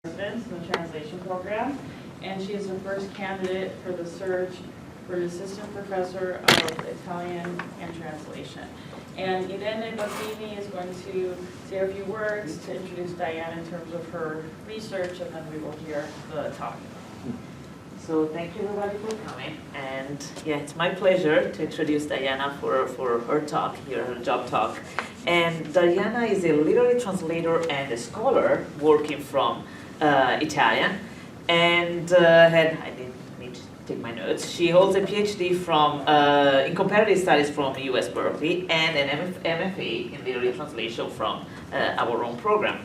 residence in the translation program, and she is the first candidate for the search for an assistant professor of Italian and translation. And Irene Bassini is going to say a few words to introduce Diana in terms of her research, and then we will hear the talk. So thank you everybody for coming, and yeah, it's my pleasure to introduce Diana for her talk here, her job talk. And Diana is a literary translator and a scholar working from Italian, and I didn't need to take my notes. She holds a PhD from in comparative studies from US Berkeley and an MFA in literary translation from our own program.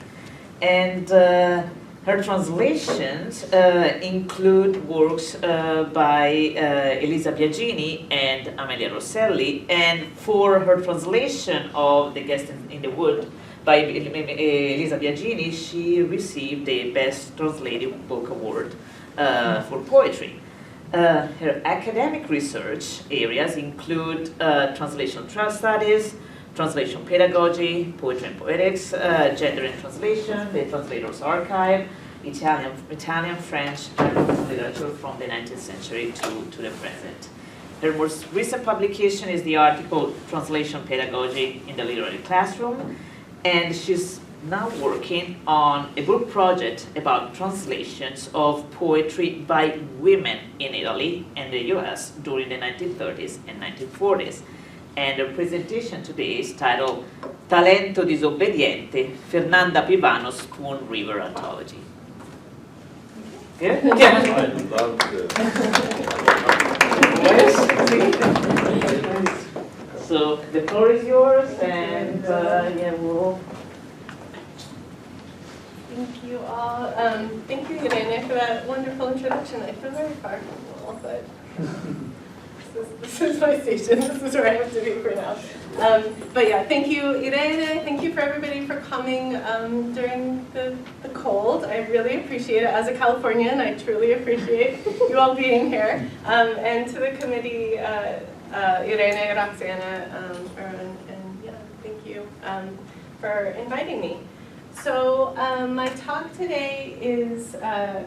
And her translations include works by Elisa Biagini and Amelia Rosselli, and for her translation of The Guest in the Wood by Elisa Biagini, she received the Best Translated Book Award for poetry. Her academic research areas include translation studies, translation pedagogy, poetry and poetics, gender and translation, the Translator's Archive, Italian, French, and literature from the 19th century to the present. Her most recent publication is the article Translation Pedagogy in the Literary Classroom, and she's now working on a book project about translations of poetry by women in Italy and the US during the 1930s and 1940s. And her presentation today is titled Talento Disobbediente, Fernanda Pivano's Spoon River Anthology. Good? Yeah. I love this. So the floor is yours, and yeah, we'll. Thank you all. Thank you, Irene, for that wonderful introduction. I feel very far from you all, but this is my station. This is where I have to be for now. But yeah, thank you, Irene. Thank you for everybody for coming during the cold. I really appreciate it. As a Californian, I truly appreciate you all being here. And to the committee, Irene, Roxana, and yeah, thank you for inviting me. So my talk today is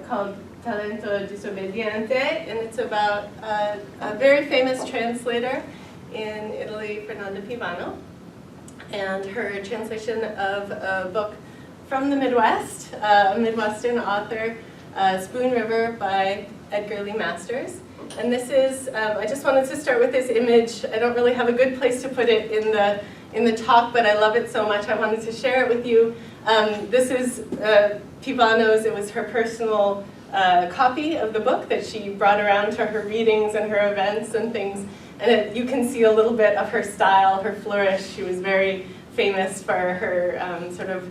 called Talento Disobbediente, and it's about a very famous translator in Italy, Fernanda Pivano, and her translation of a book from the Midwest, a Midwestern author, Spoon River by Edgar Lee Masters. And this is, I just wanted to start with this image. I don't really have a good place to put it in the talk, but I love it so much I wanted to share it with you. This is Pivano's, it was her personal copy of the book that she brought around to her readings and her events and things. And you can see a little bit of her style, her flourish. She was very famous for her sort of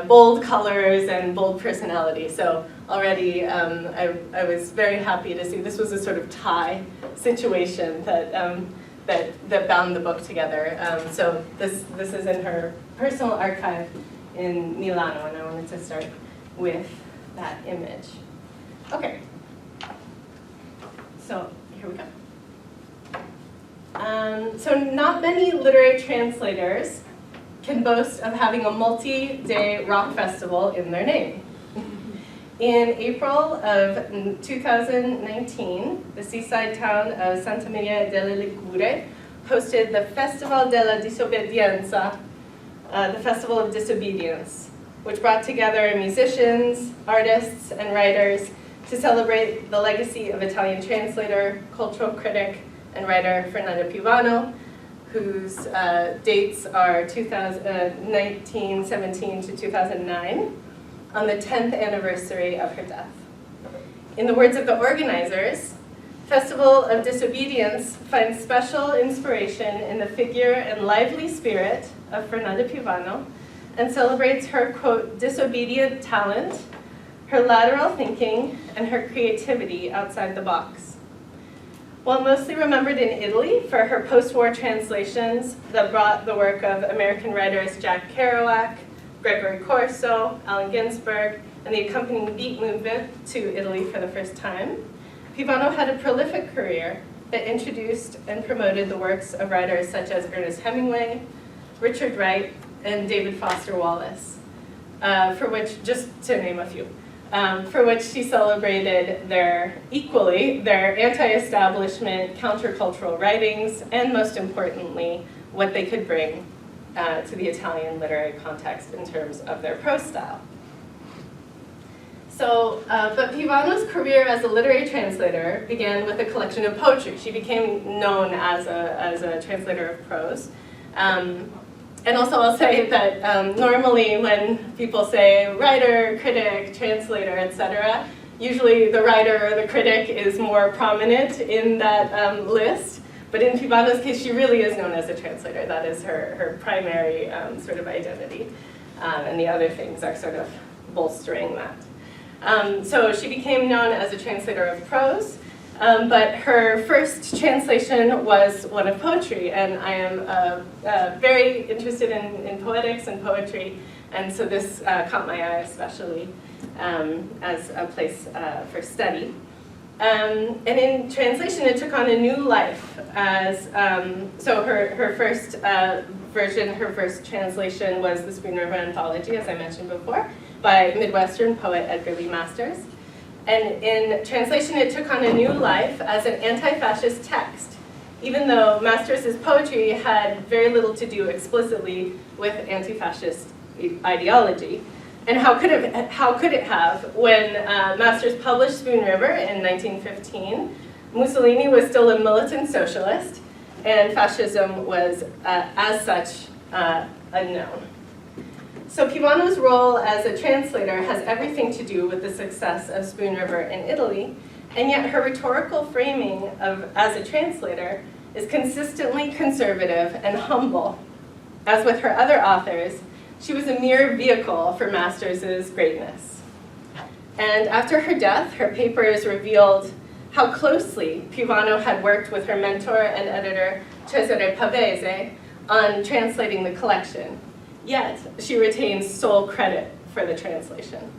bold colors and bold personality. So already I was very happy to see this was a sort of tie situation that bound the book together. So this is in her personal archive in Milano, and I wanted to start with that image. Okay, so here we go. So not many literary translators can boast of having a multi-day rock festival in their name. In April of 2019, the seaside town of Santa Maria delle Ligure hosted the Festival della Disobbedienza, the Festival of Disobedience, which brought together musicians, artists, and writers to celebrate the legacy of Italian translator, cultural critic, and writer Fernanda Pivano, whose dates are 1917 to 2009, on the 10th anniversary of her death. In the words of the organizers, Festival of Disobedience finds special inspiration in the figure and lively spirit of Fernanda Pivano and celebrates her, quote, disobedient talent, her lateral thinking, and her creativity outside the box. While mostly remembered in Italy for her post-war translations that brought the work of American writers Jack Kerouac, Gregory Corso, Allen Ginsberg, and the accompanying beat movement to Italy for the first time, Pivano had a prolific career that introduced and promoted the works of writers such as Ernest Hemingway, Richard Wright, and David Foster Wallace, for which, just to name a few. for which she celebrated their anti-establishment, countercultural writings, and most importantly, what they could bring to the Italian literary context in terms of their prose style. So, but Pivano's career as a literary translator began with a collection of poetry. She became known as a translator of prose. And also I'll say that normally when people say writer, critic, translator, etc., usually the writer or the critic is more prominent in that list. But in Pivano's case, she really is known as a translator. That is her primary sort of identity. And the other things are sort of bolstering that. So she became known as a translator of prose. But her first translation was one of poetry, and I am very interested in poetics and poetry, and so this caught my eye especially as a place for study. And in translation, it took on a new life as, so her first version, her first translation was the Spoon River Anthology, as I mentioned before, by Midwestern poet Edgar Lee Masters. And in translation, it took on a new life as an anti-fascist text, even though Masters' poetry had very little to do explicitly with anti-fascist ideology. And how could it have when Masters published Spoon River in 1915? Mussolini was still a militant socialist, and fascism was, as such, unknown. So Pivano's role as a translator has everything to do with the success of Spoon River in Italy, and yet her rhetorical framing as a translator is consistently conservative and humble. As with her other authors, she was a mere vehicle for Masters' greatness. And after her death, her papers revealed how closely Pivano had worked with her mentor and editor, Cesare Pavese, on translating the collection. Yet, she retains sole credit for the translation.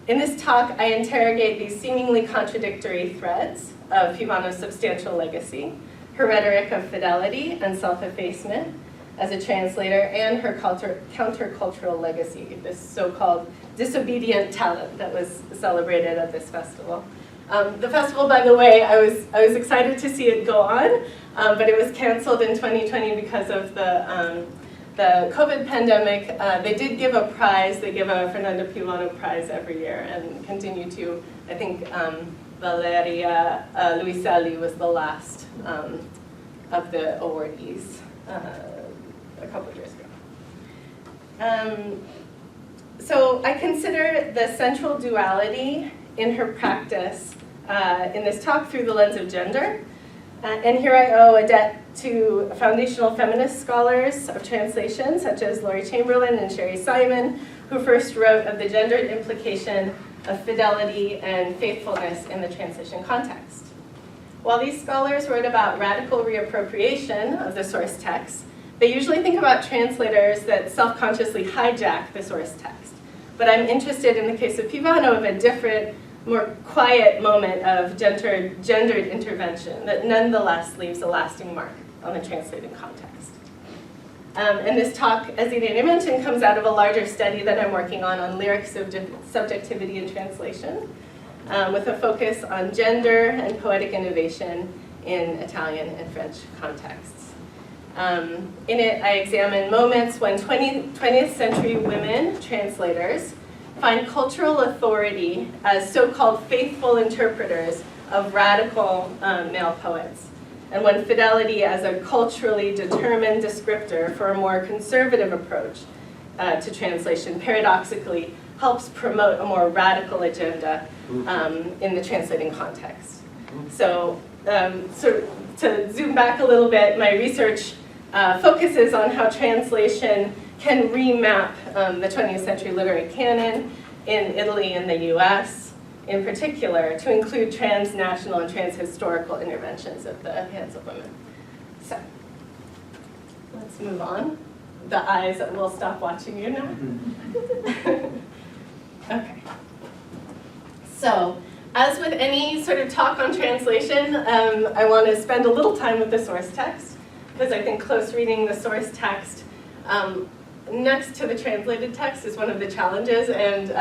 In this talk, I interrogate these seemingly contradictory threads of Pivano's substantial legacy, her rhetoric of fidelity and self-effacement as a translator, and her countercultural legacy, this so-called disobedient talent that was celebrated at this festival. The festival, by the way, I was excited to see it go on, but it was canceled in 2020 because of the COVID pandemic. They did give a prize. They give a Fernando Pivano prize every year and continue to. I think Valeria Luiselli was the last of the awardees a couple of years ago. So I consider the central duality in her practice in this talk through the lens of gender. And here I owe a debt to foundational feminist scholars of translation, such as Laurie Chamberlain and Sherry Simon, who first wrote of the gendered implication of fidelity and faithfulness in the translation context. While these scholars wrote about radical reappropriation of the source text, they usually think about translators that self-consciously hijack the source text. But I'm interested in the case of Pivano of a different, more quiet moment of gendered intervention that nonetheless leaves a lasting mark on the translated context. And this talk, as Irene mentioned, comes out of a larger study that I'm working on lyric subjectivity in translation, with a focus on gender and poetic innovation in Italian and French contexts. In it, I examine moments when 20th century women translators find cultural authority as so-called faithful interpreters of radical male poets, and when fidelity as a culturally determined descriptor for a more conservative approach to translation paradoxically helps promote a more radical agenda in the translating context. So to zoom back a little bit, my research focuses on how translation can remap the 20th century literary canon in Italy and the US, in particular, to include transnational and transhistorical interventions at the hands of women. So, let's move on. The eyes will stop watching you now. Okay. So, as with any sort of talk on translation, I want to spend a little time with the source text, because I think close reading the source text next to the translated text is one of the challenges, and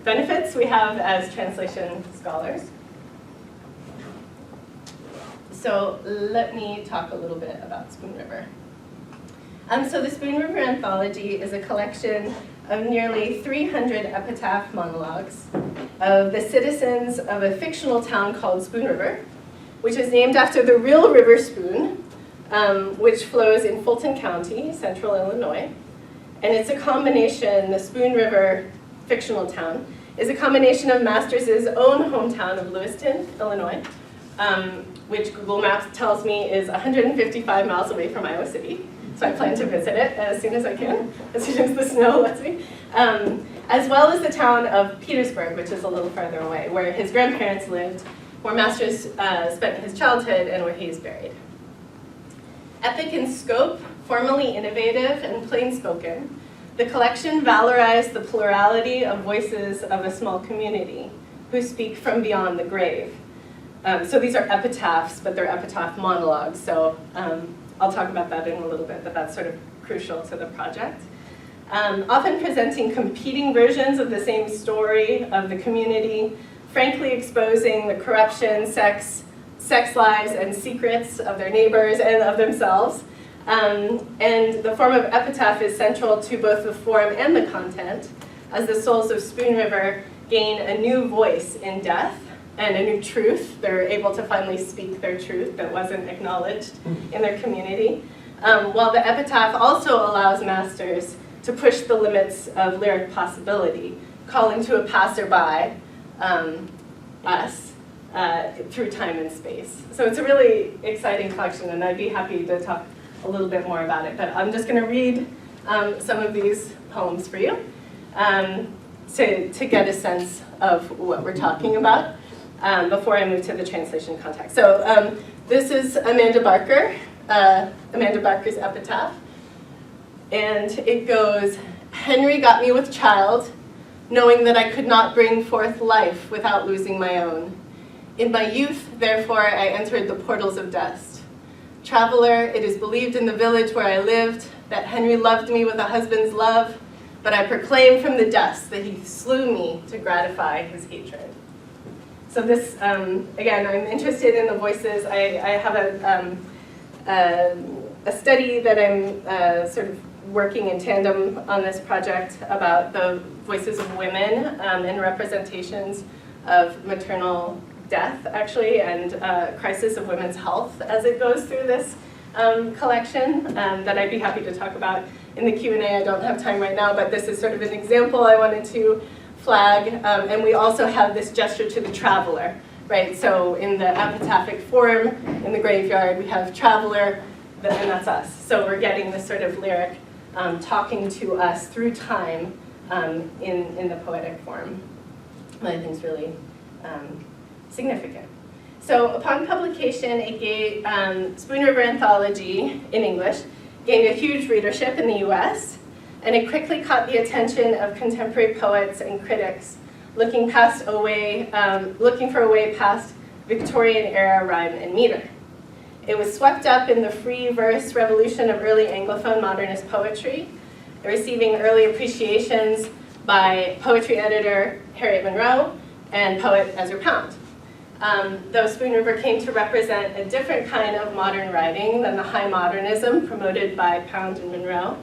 benefits we have as translation scholars. So let me talk a little bit about Spoon River. So the Spoon River Anthology is a collection of nearly 300 epitaph monologues of the citizens of a fictional town called Spoon River, which is named after the real River Spoon, which flows in Fulton County, central Illinois. And it's a combination, the Spoon River fictional town, is a combination of Masters' own hometown of Lewiston, Illinois, which Google Maps tells me is 155 miles away from Iowa City. So I plan to visit it as soon as I can, as soon as the snow lets me. As well as the town of Petersburg, which is a little farther away, where his grandparents lived, where Masters spent his childhood, and where he is buried. Epic in scope, formally innovative, and plain-spoken, the collection valorized the plurality of voices of a small community who speak from beyond the grave. So these are epitaphs, but they're epitaph monologues, so I'll talk about that in a little bit, but that's sort of crucial to the project. Often presenting competing versions of the same story of the community, frankly exposing the corruption, sex lives, and secrets of their neighbors and of themselves. And the form of epitaph is central to both the form and the content, as the souls of Spoon River gain a new voice in death and a new truth. They're able to finally speak their truth that wasn't acknowledged in their community. While the epitaph also allows Masters to push the limits of lyric possibility, calling to a passerby, us, through time and space. So it's a really exciting collection, and I'd be happy to talk a little bit more about it. But I'm just going to read some of these poems for you to get a sense of what we're talking about before I move to the translation context. So this is Amanda Barker, Amanda Barker's epitaph. And it goes, "Henry got me with child, knowing that I could not bring forth life without losing my own. In my youth, therefore, I entered the portals of dust. Traveler, it is believed in the village where I lived that Henry loved me with a husband's love, but I proclaim from the dust that he slew me to gratify his hatred." So this, again, I'm interested in the voices. I have a study that I'm sort of working in tandem on this project about the voices of women and representations of maternal death, actually, and crisis of women's health as it goes through this collection that I'd be happy to talk about in the Q&A. I don't have time right now, but this is sort of an example I wanted to flag. And we also have this gesture to the traveler, right? So in the epitaphic form, in the graveyard, we have traveler, and that's us. So we're getting this sort of lyric talking to us through time in the poetic form. I think it's really significant. So upon publication, Spoon River Anthology in English gained a huge readership in the US, and it quickly caught the attention of contemporary poets and critics looking for a way past Victorian era rhyme and meter. It was swept up in the free verse revolution of early Anglophone modernist poetry, receiving early appreciations by poetry editor Harriet Monroe and poet Ezra Pound. Though Spoon River came to represent a different kind of modern writing than the high modernism promoted by Pound and Monroe,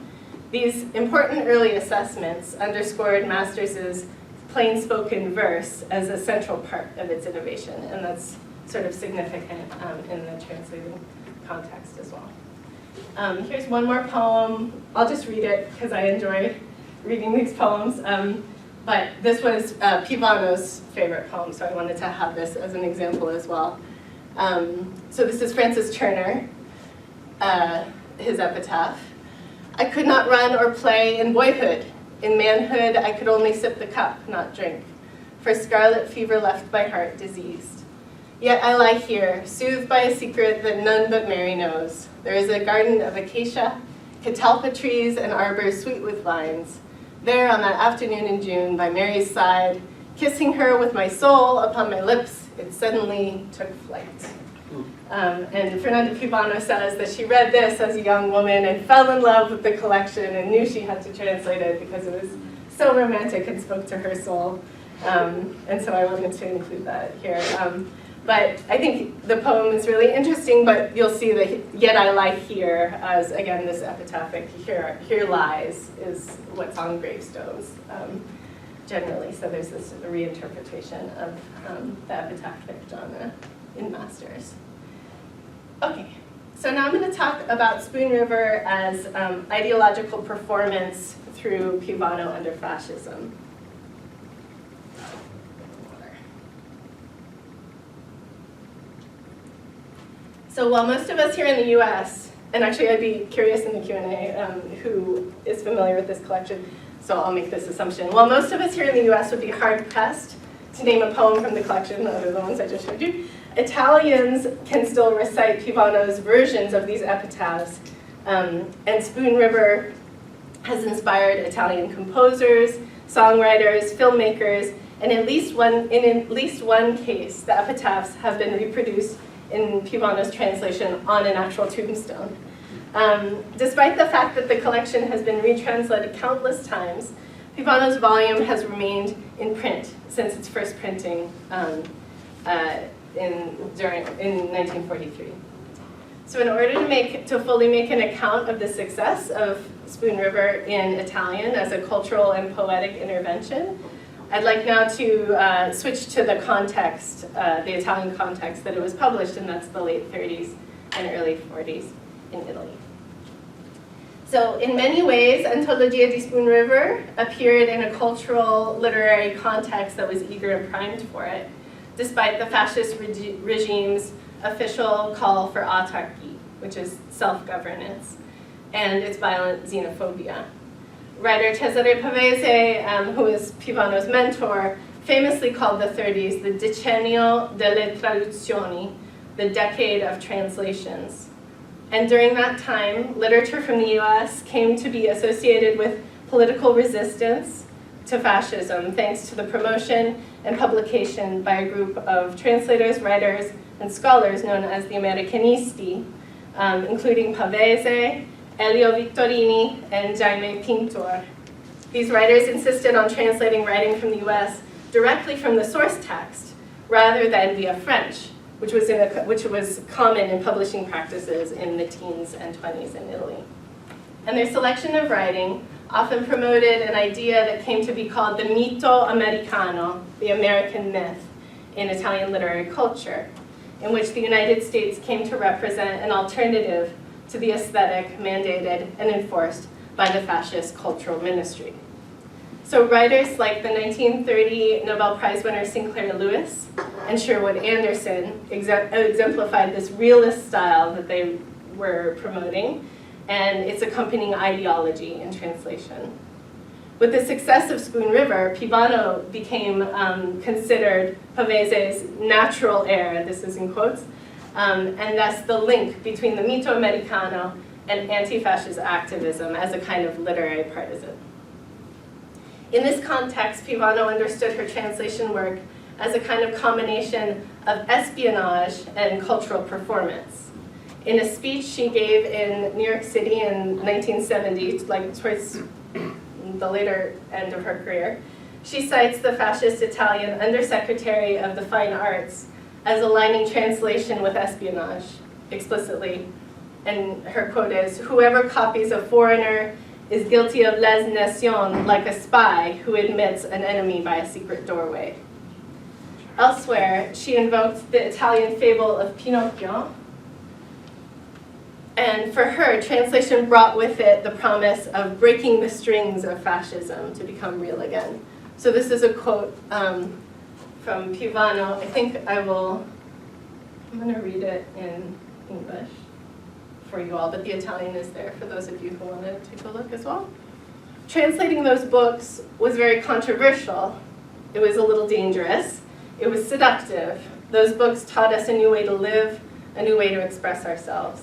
these important early assessments underscored Masters' plain-spoken verse as a central part of its innovation, and that's sort of significant in the translating context as well. Here's one more poem. I'll just read it because I enjoy reading these poems. But this was Pivano's favorite poem, so I wanted to have this as an example as well. So this is Francis Turner, his epitaph. "I could not run or play in boyhood. In manhood, I could only sip the cup, not drink, for scarlet fever left my heart diseased. Yet I lie here, soothed by a secret that none but Mary knows. There is a garden of acacia, catalpa trees, and arbors sweet with vines. There on that afternoon in June, by Mary's side, kissing her with my soul upon my lips, it suddenly took flight." And Fernanda Pivano says that she read this as a young woman and fell in love with the collection and knew she had to translate it because it was so romantic and spoke to her soul. And so I wanted to include that here. But I think the poem is really interesting, but you'll see that yet I lie here as, again, this epitaphic here lies is what's on gravestones generally. So there's this reinterpretation of the epitaphic genre in Masters. Okay, so now I'm going to talk about Spoon River as ideological performance through Pivano under fascism. So while most of us here in the US, and actually I'd be curious in the Q&A who is familiar with this collection, so I'll make this assumption. While most of us here in the US would be hard-pressed to name a poem from the collection, other than the ones I just showed you, Italians can still recite Pivano's versions of these epitaphs, and Spoon River has inspired Italian composers, songwriters, filmmakers, and in at least one case, the epitaphs have been reproduced in Pivano's translation on an actual tombstone. Despite the fact that the collection has been retranslated countless times, Pivano's volume has remained in print since its first printing in 1943. So in order to fully make an account of the success of Spoon River in Italian as a cultural and poetic intervention, I'd like now to switch to the context, the Italian context that it was published in, that's the late 30s and early 40s in Italy. So in many ways, Antologia di Spoon River appeared in a cultural literary context that was eager and primed for it, despite the fascist regime's official call for autarky, which is self-governance, and its violent xenophobia. Writer Cesare Pavese, who is Pivano's mentor, famously called the 30s the decennio delle traduzioni, the decade of translations. And during that time, literature from the US came to be associated with political resistance to fascism, thanks to the promotion and publication by a group of translators, writers, and scholars known as the Americanisti, including Pavese, Elio Vittorini, and Jaime Pintor. These writers insisted on translating writing from the US directly from the source text, rather than via French, which was common in publishing practices in the teens and 20s in Italy. And their selection of writing often promoted an idea that came to be called the mito americano, the American myth, in Italian literary culture, in which the United States came to represent an alternative to the aesthetic mandated and enforced by the fascist cultural ministry. So writers like the 1930 Nobel Prize winner Sinclair Lewis and Sherwood Anderson exemplified this realist style that they were promoting and its accompanying ideology in translation. With the success of Spoon River, Pivano became considered Pavese's natural heir, this is in quotes, and thus the link between the mito americano and anti-fascist activism as a kind of literary partisan. In this context, Pivano understood her translation work as a kind of combination of espionage and cultural performance. In a speech she gave in New York City in 1970, like towards the later end of her career, she cites the fascist Italian Undersecretary of the Fine Arts as aligning translation with espionage explicitly. And her quote is, "Whoever copies a foreigner is guilty of lèse-nation like a spy who admits an enemy by a secret doorway." Elsewhere, she invoked the Italian fable of Pinocchio. And for her, translation brought with it the promise of breaking the strings of fascism to become real again. So this is a quote from Pivano. I think I'm going to read it in English for you all, but the Italian is there for those of you who want to take a look as well. Translating those books was very controversial. It was a little dangerous. It was seductive. Those books taught us a new way to live, a new way to express ourselves.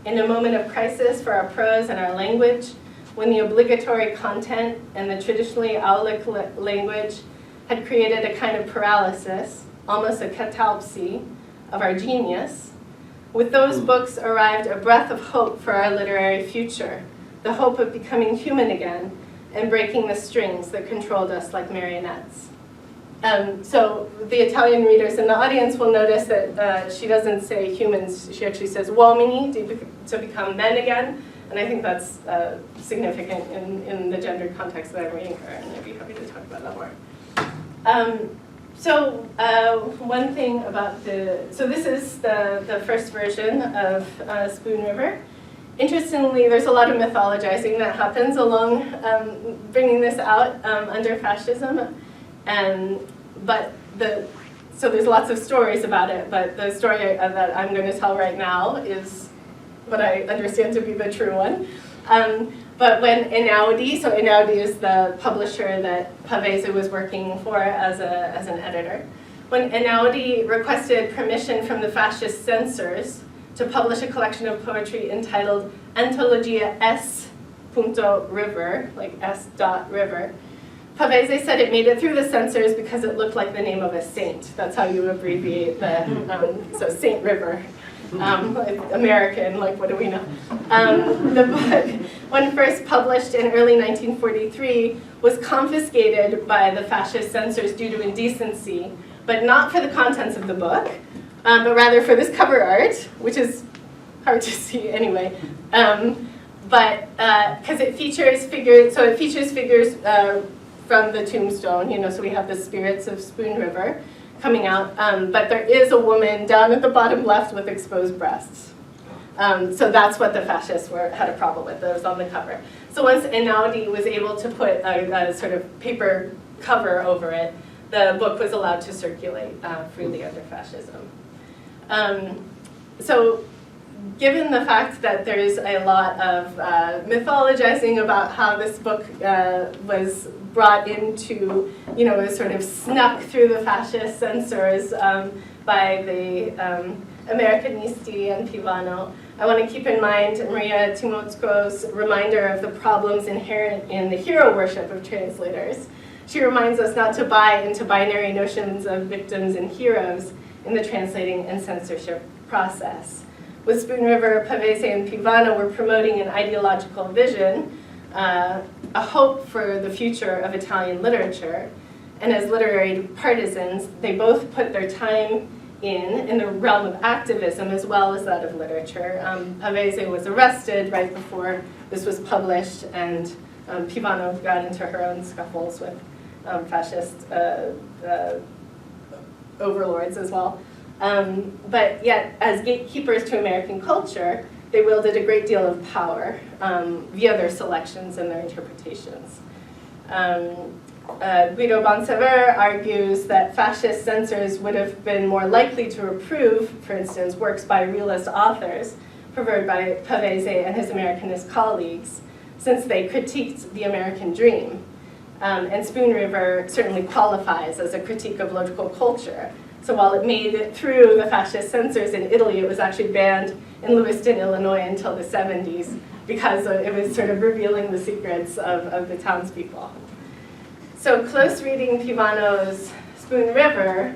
In a moment of crisis for our prose and our language, when the obligatory content and the traditionally Aulic language had created a kind of paralysis, almost a catalepsy, of our genius, with those books arrived a breath of hope for our literary future, the hope of becoming human again and breaking the strings that controlled us like marionettes. So the Italian readers in the audience will notice that she doesn't say humans, she actually says uomini, to become men again. And I think that's significant in the gendered context that I'm reading her, and I'd be happy to talk about that more. One thing about so this is the first version of Spoon River. Interestingly, there's a lot of mythologizing that happens along bringing this out under fascism. So there's lots of stories about it, but the story that I'm going to tell right now is what I understand to be the true one. But when Einaudi, so Einaudi is the publisher that Pavese was working for as an editor, when Einaudi requested permission from the fascist censors to publish a collection of poetry entitled Antologia S. River, like S. River, Pavese said it made it through the censors because it looked like the name of a saint. That's how you abbreviate the, so Saint River. Like American, like what do we know? The book, when first published in early 1943, was confiscated by the fascist censors due to indecency, but not for the contents of the book, but rather for this cover art, which is hard to see anyway. But because it features figures, so it features figures from the tombstone, you know, so we have the spirits of Spoon River coming out, but there is a woman down at the bottom left with exposed breasts. So that's what the fascists had a problem with, that was on the cover. So once Einaudi was able to put a sort of paper cover over it, the book was allowed to circulate freely under fascism. So given the fact that there's a lot of mythologizing about how this book was brought into, you know, was sort of snuck through the fascist censors by the Americanisti and Pivano, I want to keep in mind Maria Timotsko's reminder of the problems inherent in the hero worship of translators. She reminds us not to buy into binary notions of victims and heroes in the translating and censorship process. With Spoon River, Pavese and Pivano were promoting an ideological vision, a hope for the future of Italian literature. And as literary partisans, they both put their time in the realm of activism as well as that of literature. Pavese was arrested right before this was published, and Pivano got into her own scuffles with fascist overlords as well. But yet, as gatekeepers to American culture, they wielded a great deal of power via their selections and their interpretations. Guido Bonsever argues that fascist censors would have been more likely to approve, for instance, works by realist authors preferred by Pavese and his Americanist colleagues, since they critiqued the American dream. And Spoon River certainly qualifies as a critique of local culture. So while it made it through the fascist censors in Italy, it was actually banned in Lewiston, Illinois until the 70s because it was sort of revealing the secrets of the townspeople. So close reading Pivano's Spoon River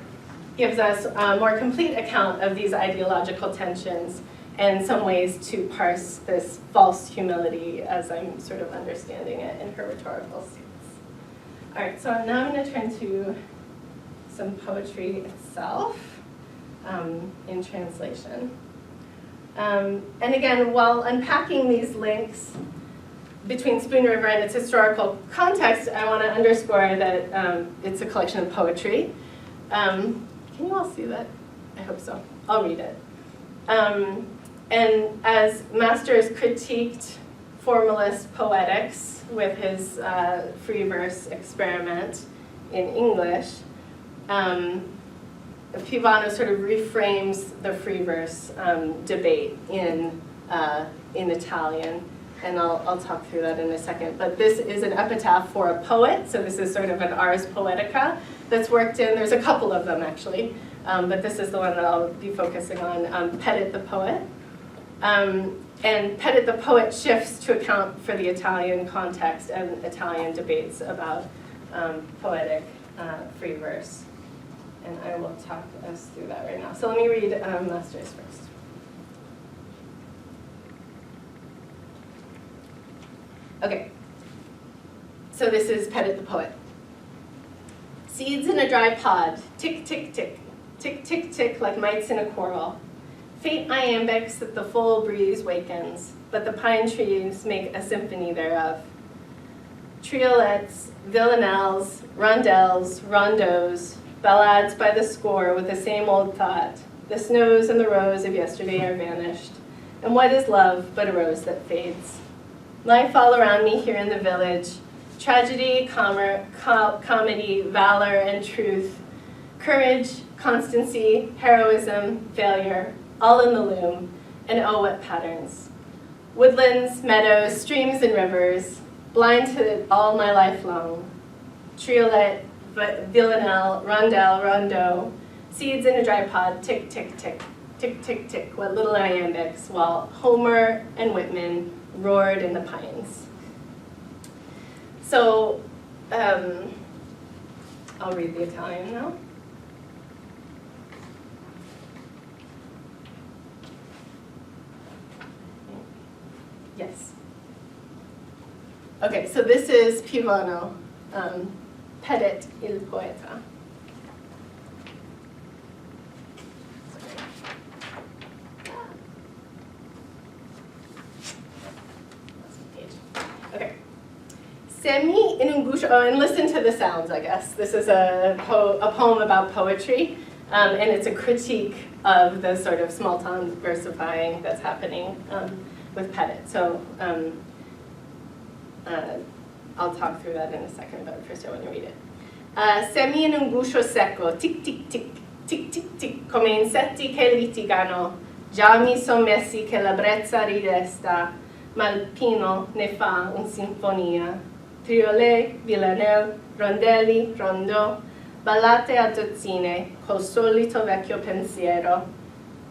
gives us a more complete account of these ideological tensions and some ways to parse this false humility as I'm sort of understanding it in her rhetorical sense. All right, so now I'm going to turn to some poetry itself in translation. And again, while unpacking these links between Spoon River and its historical context, I want to underscore that it's a collection of poetry. Can you all see that? I hope so. I'll read it. And as Masters critiqued formalist poetics with his free verse experiment in English, Pivano sort of reframes the free verse debate in Italian, and I'll talk through that in a second. But this is an epitaph for a poet, so this is sort of an ars poetica that's worked in. There's a couple of them actually, but this is the one that I'll be focusing on, Pettit the Poet. And Pettit the Poet shifts to account for the Italian context and Italian debates about poetic free verse. And I will talk us through that right now. So let me read Masters first. Okay, so this is Pettit the Poet. Seeds in a dry pod, tick, tick, tick, tick, tick, tick, like mites in a quarrel. Faint iambics that the full breeze wakens, but the pine trees make a symphony thereof. Triolets, villanelles, rondelles, rondos, ballades by the score with the same old thought. The snows and the rose of yesterday are vanished. And what is love but a rose that fades? Life all around me here in the village, tragedy, comedy, valor, and truth, courage, constancy, heroism, failure, all in the loom, and oh, what patterns. Woodlands, meadows, streams, and rivers, blind to it all my life long. Triolet, villanelle, rondelle, rondo, seeds in a dry pod, tick, tick, tick, tick, tick, tick, what little iambics, while Homer and Whitman roared in the pines. So, I'll read the Italian now. Yes. Okay, so this is Pivano, Pedit il poeta. Okay. Semi in Ungusho, oh, and listen to the sounds, I guess. This is a poem about poetry, and it's a critique of the sort of small town versifying that's happening with Pettit. So I'll talk through that in a second, but first I want to read it. Semi in un guscio secco, tic tic tic, tic tic tic, come insetti che litigano, già mi son messi che la brezza ridesta, ma il pino ne fa un sinfonia. Triolet, villanelle, rondelli, rondò, ballate a dozzine, col solito vecchio pensiero.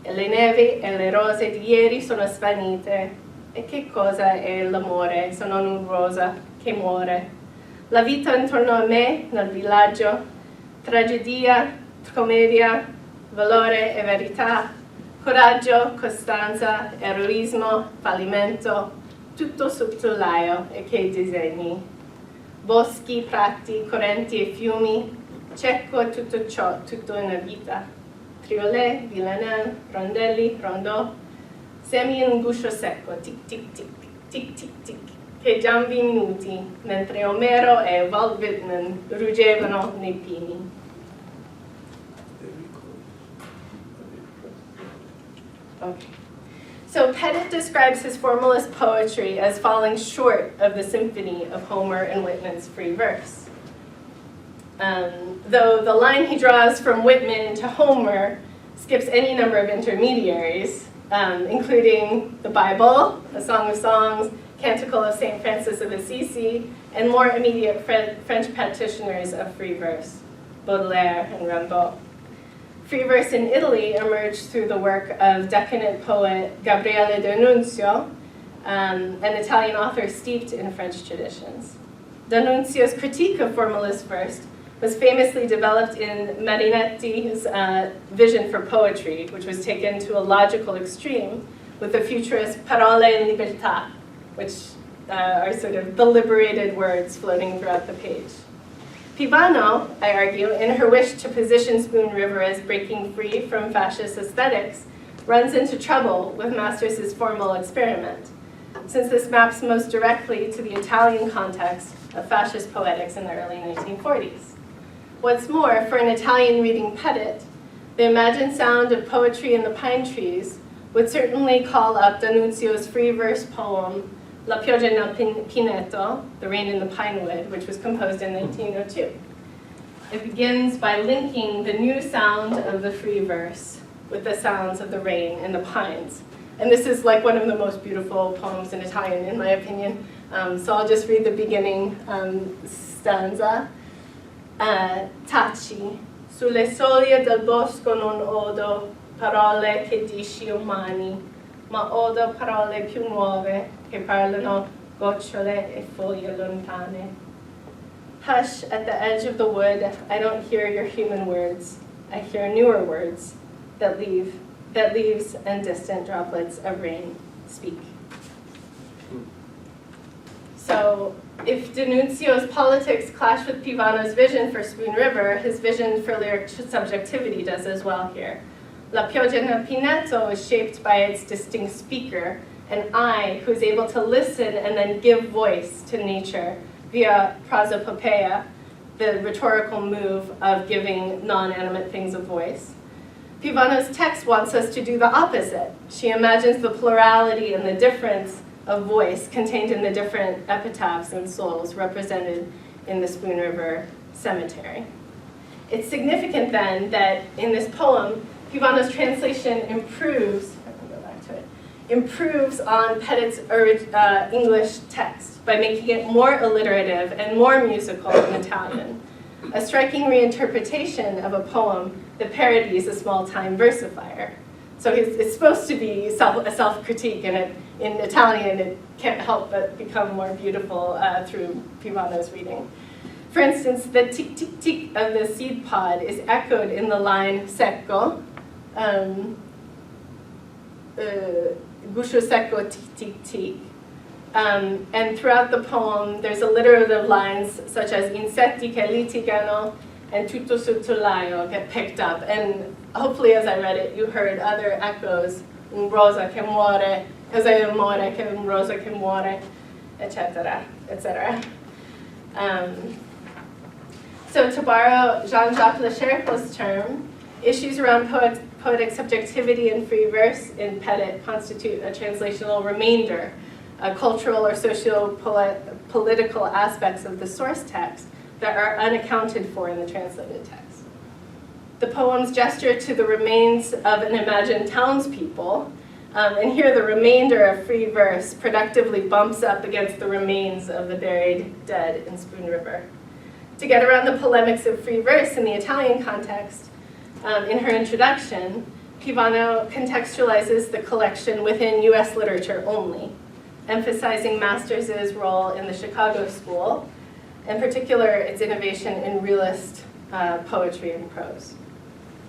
E le nevi e le rose di ieri sono svanite. E che cosa è l'amore se non un rosa che muore? La vita intorno a me, nel villaggio, tragedia, commedia, valore e verità, coraggio, costanza, eroismo, fallimento, tutto sottolaio e che disegni. Boschi, prati, correnti e fiumi, cieco tutto ciò, tutto in una vita. Triolet, villanelle, rondelli, rondò, semi in un guscio secco, tic tic tic, tic tic tic, che giambi minuti, mentre Omero e Walt Whitman ruggevano nei pini. Okay. So Pettit describes his formalist poetry as falling short of the symphony of Homer and Whitman's free verse. Though the line he draws from Whitman to Homer skips any number of intermediaries, including the Bible, A Song of Songs, Canticle of St. Francis of Assisi, and more immediate French practitioners of free verse, Baudelaire and Rimbaud. Free verse in Italy emerged through the work of decadent poet Gabriele D'Annunzio, an Italian author steeped in French traditions. D'Annunzio's critique of formalist verse was famously developed in Marinetti's vision for poetry, which was taken to a logical extreme with the futurist parole in libertà, which are sort of the liberated words floating throughout the page. Pivano, I argue, in her wish to position Spoon River as breaking free from fascist aesthetics, runs into trouble with Masters' formal experiment, since this maps most directly to the Italian context of fascist poetics in the early 1940s. What's more, for an Italian reading Pettit, the imagined sound of poetry in the pine trees would certainly call up D'Annunzio's free verse poem, La pioggia nel pineto, The Rain in the Pinewood, which was composed in 1902. It begins by linking the new sound of the free verse with the sounds of the rain in the pines. And this is like one of the most beautiful poems in Italian, in my opinion. So I'll just read the beginning stanza. Taci, sulle soglie del bosco non odo parole che dici umani, ma odo parole più nuove che parlano gocciole e foglie lontane. Hush, at the edge of the wood, I don't hear your human words. I hear newer words that leaves and distant droplets of rain speak. So if D'Annunzio's politics clash with Pivano's vision for Spoon River, his vision for lyric subjectivity does as well here. La pioggia nel pinetto is shaped by its distinct speaker, an I who is able to listen and then give voice to nature via prosopopeia, the rhetorical move of giving non-animate things a voice. Pivano's text wants us to do the opposite. She imagines the plurality and the difference of voice contained in the different epitaphs and souls represented in the Spoon River Cemetery. It's significant then that in this poem, Pivano's translation improves on Petit's English text by making it more alliterative and more musical in Italian, a striking reinterpretation of a poem that parodies a small-time versifier. So it's supposed to be a self-critique, and in Italian it can't help but become more beautiful through Pivano's reading. For instance, the tick-tick-tick of the seed pod is echoed in the line secco, guscio secco tick-tick-tick. And throughout the poem, there's alliterative lines such as insetti che litigano and tutto sottolaio get picked up. And hopefully as I read it, you heard other echoes, un rosa che muore, cos'è amore che un rosa che muore, etc., etc. So to borrow Jean-Jacques Lechercq's term, issues around poetic subjectivity and free verse in Petit constitute a translational remainder, cultural or socio-political aspects of the source text that are unaccounted for in the translated text. The poem's gesture to the remains of an imagined townspeople, and here the remainder of free verse productively bumps up against the remains of the buried dead in Spoon River. To get around the polemics of free verse in the Italian context, in her introduction, Pivano contextualizes the collection within US literature only, emphasizing Masters' role in the Chicago School, in particular its innovation in realist poetry and prose.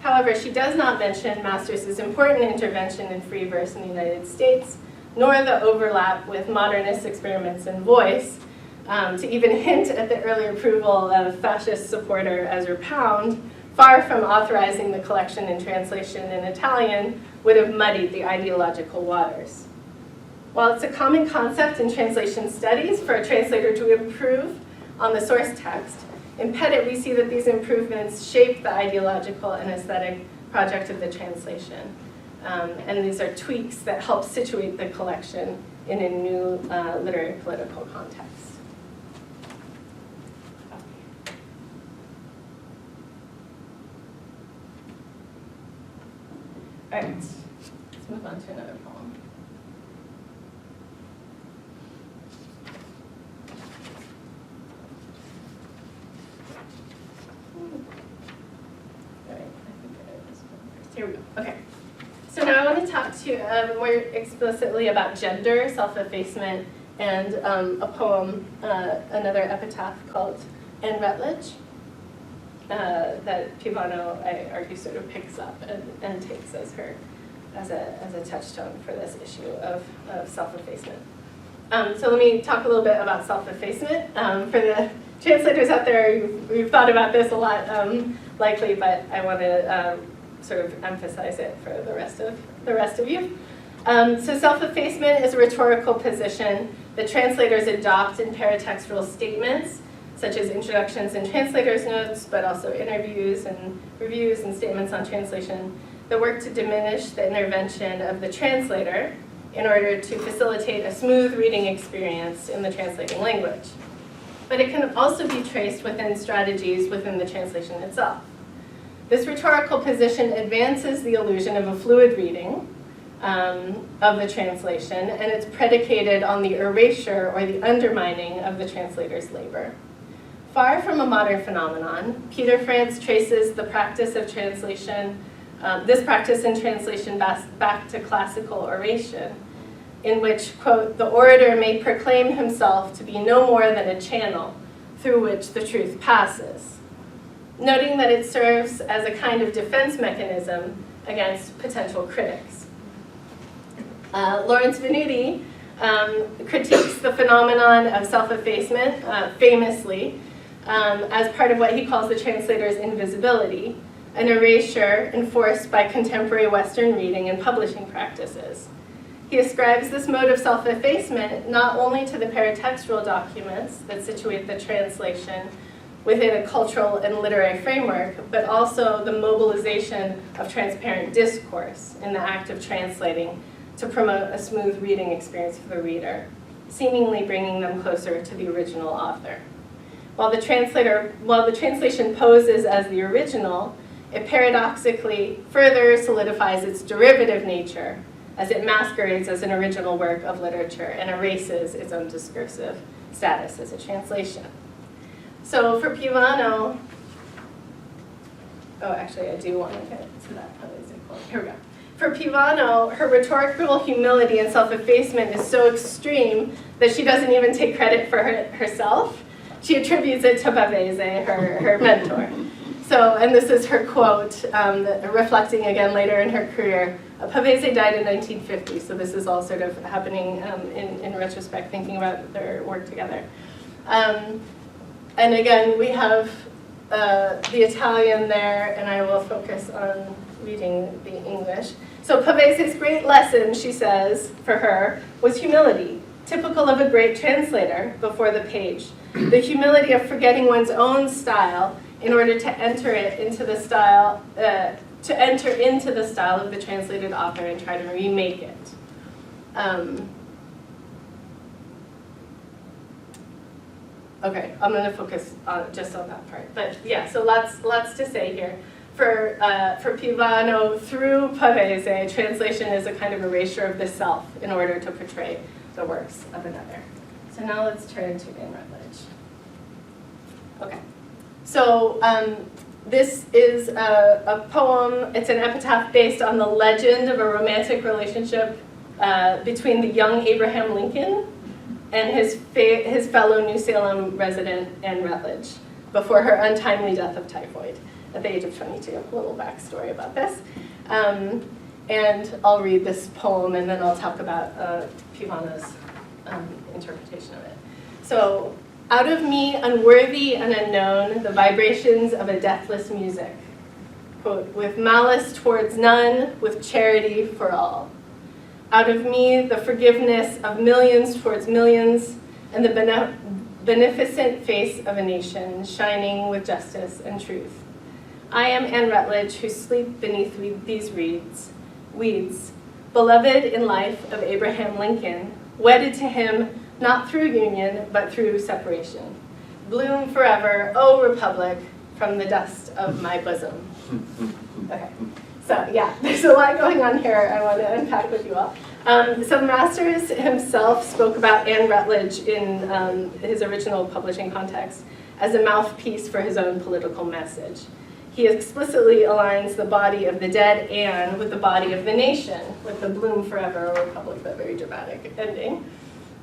However, she does not mention Masters' important intervention in free verse in the United States, nor the overlap with modernist experiments in voice, to even hint at the early approval of fascist supporter Ezra Pound, far from authorizing the collection in translation in Italian, would have muddied the ideological waters. While it's a common concept in translation studies for a translator to improve on the source text, in Petit we see that these improvements shape the ideological and aesthetic project of the translation. And these are tweaks that help situate the collection in a new literary political context. All right, let's move on to another poem. All right, I think I did this one first. Here we go. Okay. So now I want to talk to you more explicitly about gender, self-effacement, and a poem, another epitaph called En Rutledge. That Pivano, I argue, sort of picks up and takes as a touchstone for this issue of self-effacement. So let me talk a little bit about self-effacement. For the translators out there, you've thought about this a lot, likely, but I want to sort of emphasize it for the rest of you. So self-effacement is a rhetorical position that translators adopt in paratextual statements, such as introductions and translators' notes, but also interviews and reviews and statements on translation that work to diminish the intervention of the translator in order to facilitate a smooth reading experience in the translating language. But it can also be traced within strategies within the translation itself. This rhetorical position advances the illusion of a fluid reading of the translation, and it's predicated on the erasure or the undermining of the translator's labor. Far from a modern phenomenon, Peter France traces the practice of translation, this practice in translation back to classical oration, in which, quote, the orator may proclaim himself to be no more than a channel through which the truth passes, noting that it serves as a kind of defense mechanism against potential critics. Lawrence Venuti critiques the phenomenon of self-effacement famously as part of what he calls the translator's invisibility, an erasure enforced by contemporary Western reading and publishing practices. He ascribes this mode of self-effacement not only to the paratextual documents that situate the translation within a cultural and literary framework, but also the mobilization of transparent discourse in the act of translating to promote a smooth reading experience for the reader, seemingly bringing them closer to the original author. While the translation poses as the original, it paradoxically further solidifies its derivative nature as it masquerades as an original work of literature and erases its own discursive status as a translation. So for Pivano, oh, actually, I do want to get to that. Here we go. For Pivano, her rhetorical humility and self-effacement is so extreme that she doesn't even take credit for herself. She attributes it to Pavese, her mentor. So, and this is her quote, reflecting again later in her career. Pavese died in 1950, so this is all sort of happening in retrospect, thinking about their work together. And again, we have the Italian there, and I will focus on reading the English. So Pavese's great lesson, she says, for her, was humility, typical of a great translator before the page. The humility of forgetting one's own style in order to enter it into the style, of the translated author and try to remake it. Okay, I'm going to focus just on that part. But yeah, so lots to say here. For Pivano, through Pavese, translation is a kind of erasure of the self in order to portray the works of another. So now let's turn to Anne Rutledge. Okay, so this is a poem. It's an epitaph based on the legend of a romantic relationship between the young Abraham Lincoln and his fellow New Salem resident Anne Rutledge before her untimely death of typhoid at the age of 22. A little backstory about this. And I'll read this poem and then I'll talk about Pivano's interpretation of it. So, out of me, unworthy and unknown, the vibrations of a deathless music. Quote, with malice towards none, with charity for all. Out of me, the forgiveness of millions towards millions, and the beneficent face of a nation, shining with justice and truth. I am Anne Rutledge, who sleep beneath these weeds, beloved in life of Abraham Lincoln, wedded to him not through union, but through separation. Bloom forever, O Republic, from the dust of my bosom. Okay, so yeah, there's a lot going on here I want to unpack with you all. So Masters himself spoke about Anne Rutledge in his original publishing context as a mouthpiece for his own political message. He explicitly aligns the body of the dead Anne with the body of the nation, with the Bloom forever, O Republic, that very dramatic ending.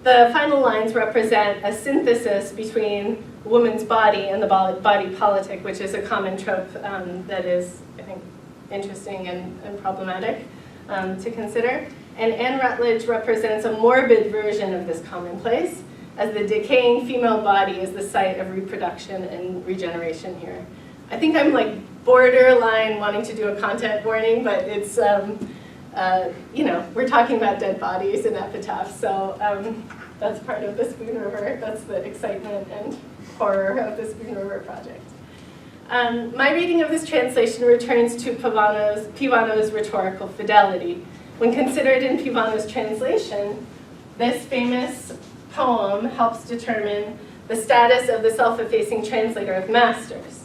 The final lines represent a synthesis between woman's body and the body politic, which is a common trope that is, I think, interesting and problematic to consider. And Anne Rutledge represents a morbid version of this commonplace, as the decaying female body is the site of reproduction and regeneration here. I think I'm like borderline wanting to do a content warning, but it's, you know, we're talking about dead bodies and epitaphs, so that's part of the Spoon River. That's the excitement and horror of the Spoon River project. My reading of this translation returns to Pivano's rhetorical fidelity. When considered in Pivano's translation, this famous poem helps determine the status of the self-effacing translator of Masters.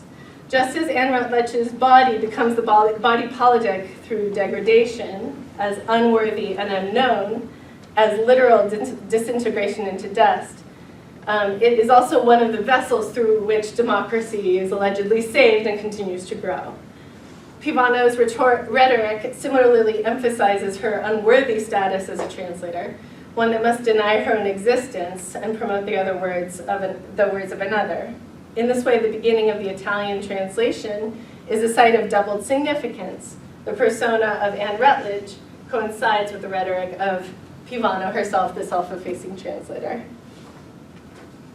Just as Anne Rutledge's body becomes the body politic through degradation, as unworthy and unknown, as literal disintegration into dust, it is also one of the vessels through which democracy is allegedly saved and continues to grow. Pivano's rhetoric similarly emphasizes her unworthy status as a translator, one that must deny her own existence and promote the words of another. In this way, the beginning of the Italian translation is a site of doubled significance. The persona of Anne Rutledge coincides with the rhetoric of Pivano herself, the self-effacing translator.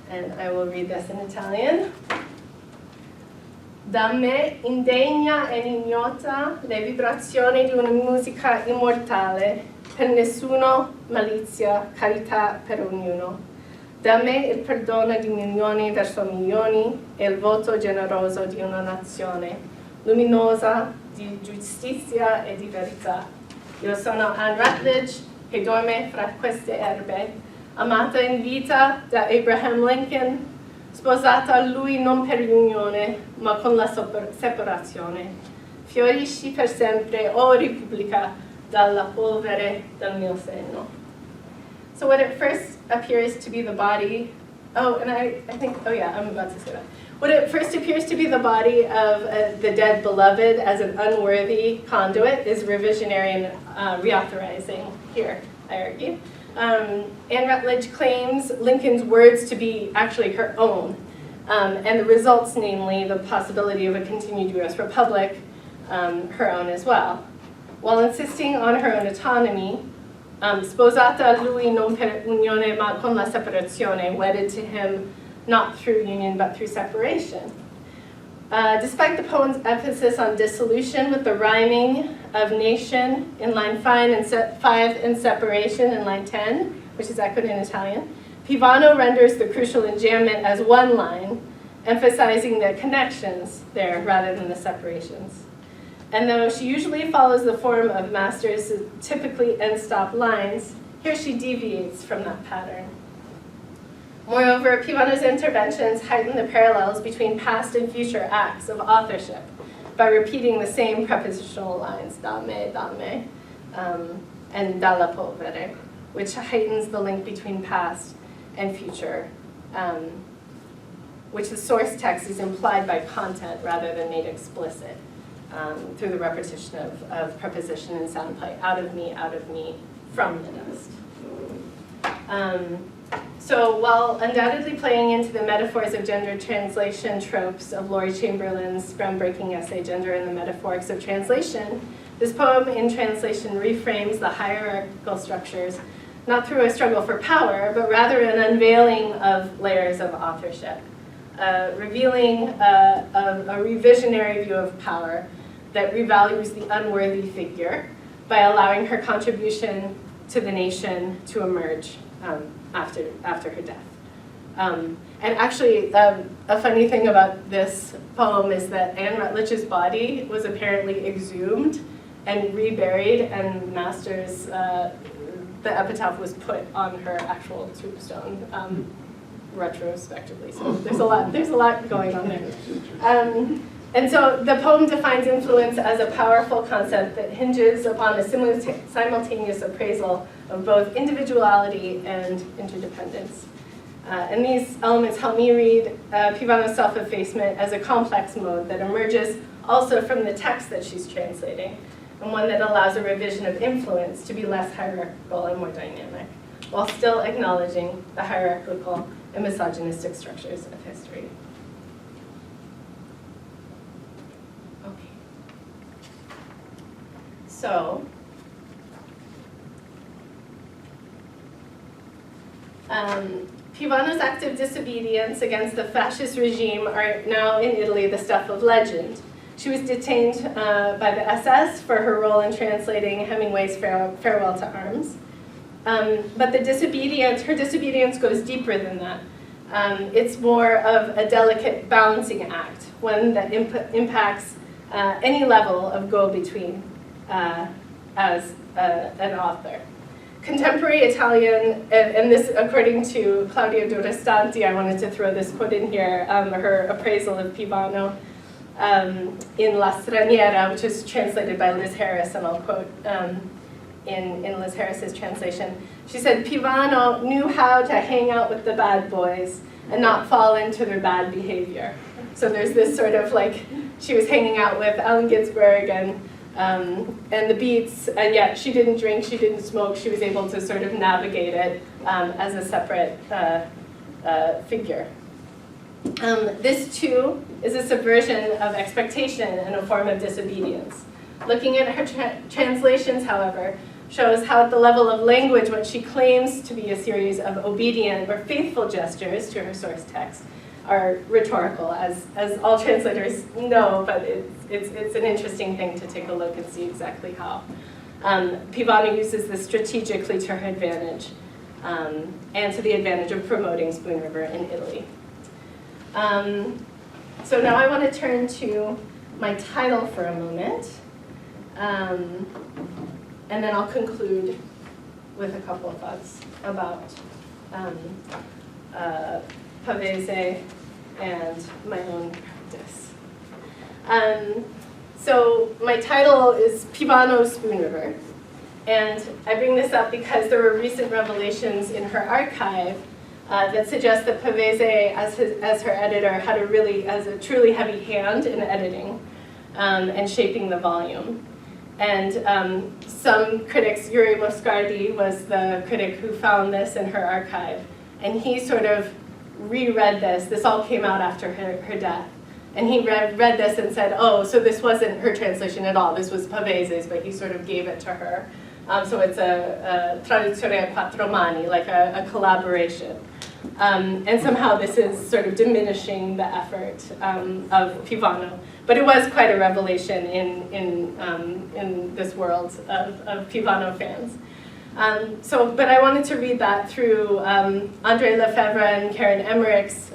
And I will read this in Italian. Da me indegna e ignota le vibrazioni di una musica immortale, per nessuno malizia, carità per ognuno. Da me il perdono di milioni verso milioni e il voto generoso di una nazione, luminosa di giustizia e di verità. Io sono Anne Rutledge, che dorme fra queste erbe, amata in vita da Abraham Lincoln, sposata a lui non per l'unione, ma con la separazione. Fiorisci per sempre, o Repubblica, dalla polvere del mio seno. So what at first appears to be the body, I'm about to say that. What at first appears to be the body of the dead beloved as an unworthy conduit is revisionary and reauthorizing here, I argue. Anne Rutledge claims Lincoln's words to be actually her own, and the results, namely the possibility of a continued US Republic, her own as well. While insisting on her own autonomy, sposata a lui non per unione ma con la separazione, wedded to him not through union but through separation. Despite the poem's emphasis on dissolution with the rhyming of nation in line 5 and separation in line 10, which is echoed in Italian, Pivano renders the crucial enjambment as one line, emphasizing the connections there rather than the separations. And though she usually follows the form of Masters' typically end-stop lines, here she deviates from that pattern. Moreover, Pivano's interventions heighten the parallels between past and future acts of authorship by repeating the same prepositional lines, da me, and dalla polvere, which heightens the link between past and future, which the source text is implied by content rather than made explicit through the repetition of preposition and sound play, out of me, from the dust. So while undoubtedly playing into the metaphors of gender translation tropes of Laurie Chamberlain's groundbreaking essay, Gender and the Metaphorics of Translation, this poem in translation reframes the hierarchical structures not through a struggle for power, but rather an unveiling of layers of authorship, revealing a revisionary view of power that revalues the unworthy figure by allowing her contribution to the nation to emerge after her death. And actually, a funny thing about this poem is that Anne Rutledge's body was apparently exhumed and reburied, and Masters, the epitaph was put on her actual tombstone retrospectively. So there's a lot going on there. And so the poem defines influence as a powerful concept that hinges upon a simultaneous appraisal of both individuality and interdependence. And these elements help me read Pivano's self-effacement as a complex mode that emerges also from the text that she's translating, and one that allows a revision of influence to be less hierarchical and more dynamic, while still acknowledging the hierarchical and misogynistic structures of history. So, Pivano's acts of disobedience against the fascist regime are now in Italy the stuff of legend. She was detained by the SS for her role in translating Hemingway's Farewell to Arms. But her disobedience goes deeper than that. It's more of a delicate balancing act, one that impacts any level of go-between as an author. Contemporary Italian, and this according to Claudia Durestanti, I wanted to throw this quote in here, her appraisal of Pivano in La Straniera, which is translated by Liz Harris, and I'll quote in Liz Harris's translation. She said, Pivano knew how to hang out with the bad boys and not fall into their bad behavior. So there's this sort of like, she was hanging out with Allen Ginsberg and the Beats, and yet she didn't drink, she didn't smoke, she was able to sort of navigate it as a separate figure. This too is a subversion of expectation and a form of disobedience. Looking at her translations, however, shows how at the level of language, what she claims to be a series of obedient or faithful gestures to her source text are rhetorical, as all translators know, but it's an interesting thing to take a look and see exactly how. Pivano uses this strategically to her advantage, and to the advantage of promoting Spoon River in Italy. So now I want to turn to my title for a moment, and then I'll conclude with a couple of thoughts about Pavese and my own practice. So my title is Pivano's Spoon River, and I bring this up because there were recent revelations in her archive that suggest that Pavese, as her editor, had a truly heavy hand in editing and shaping the volume. And some critics, Yuri Moscardi was the critic who found this in her archive, and he sort of reread this. This all came out after her death. And he read this and said, oh, so this wasn't her translation at all. This was Pavese's, but he sort of gave it to her. So it's a traduzione a quattro mani, like a collaboration. And somehow this is sort of diminishing the effort of Pivano. But it was quite a revelation in this world of Pivano fans. But I wanted to read that through Andre Lefebvre and Karen Emmerich's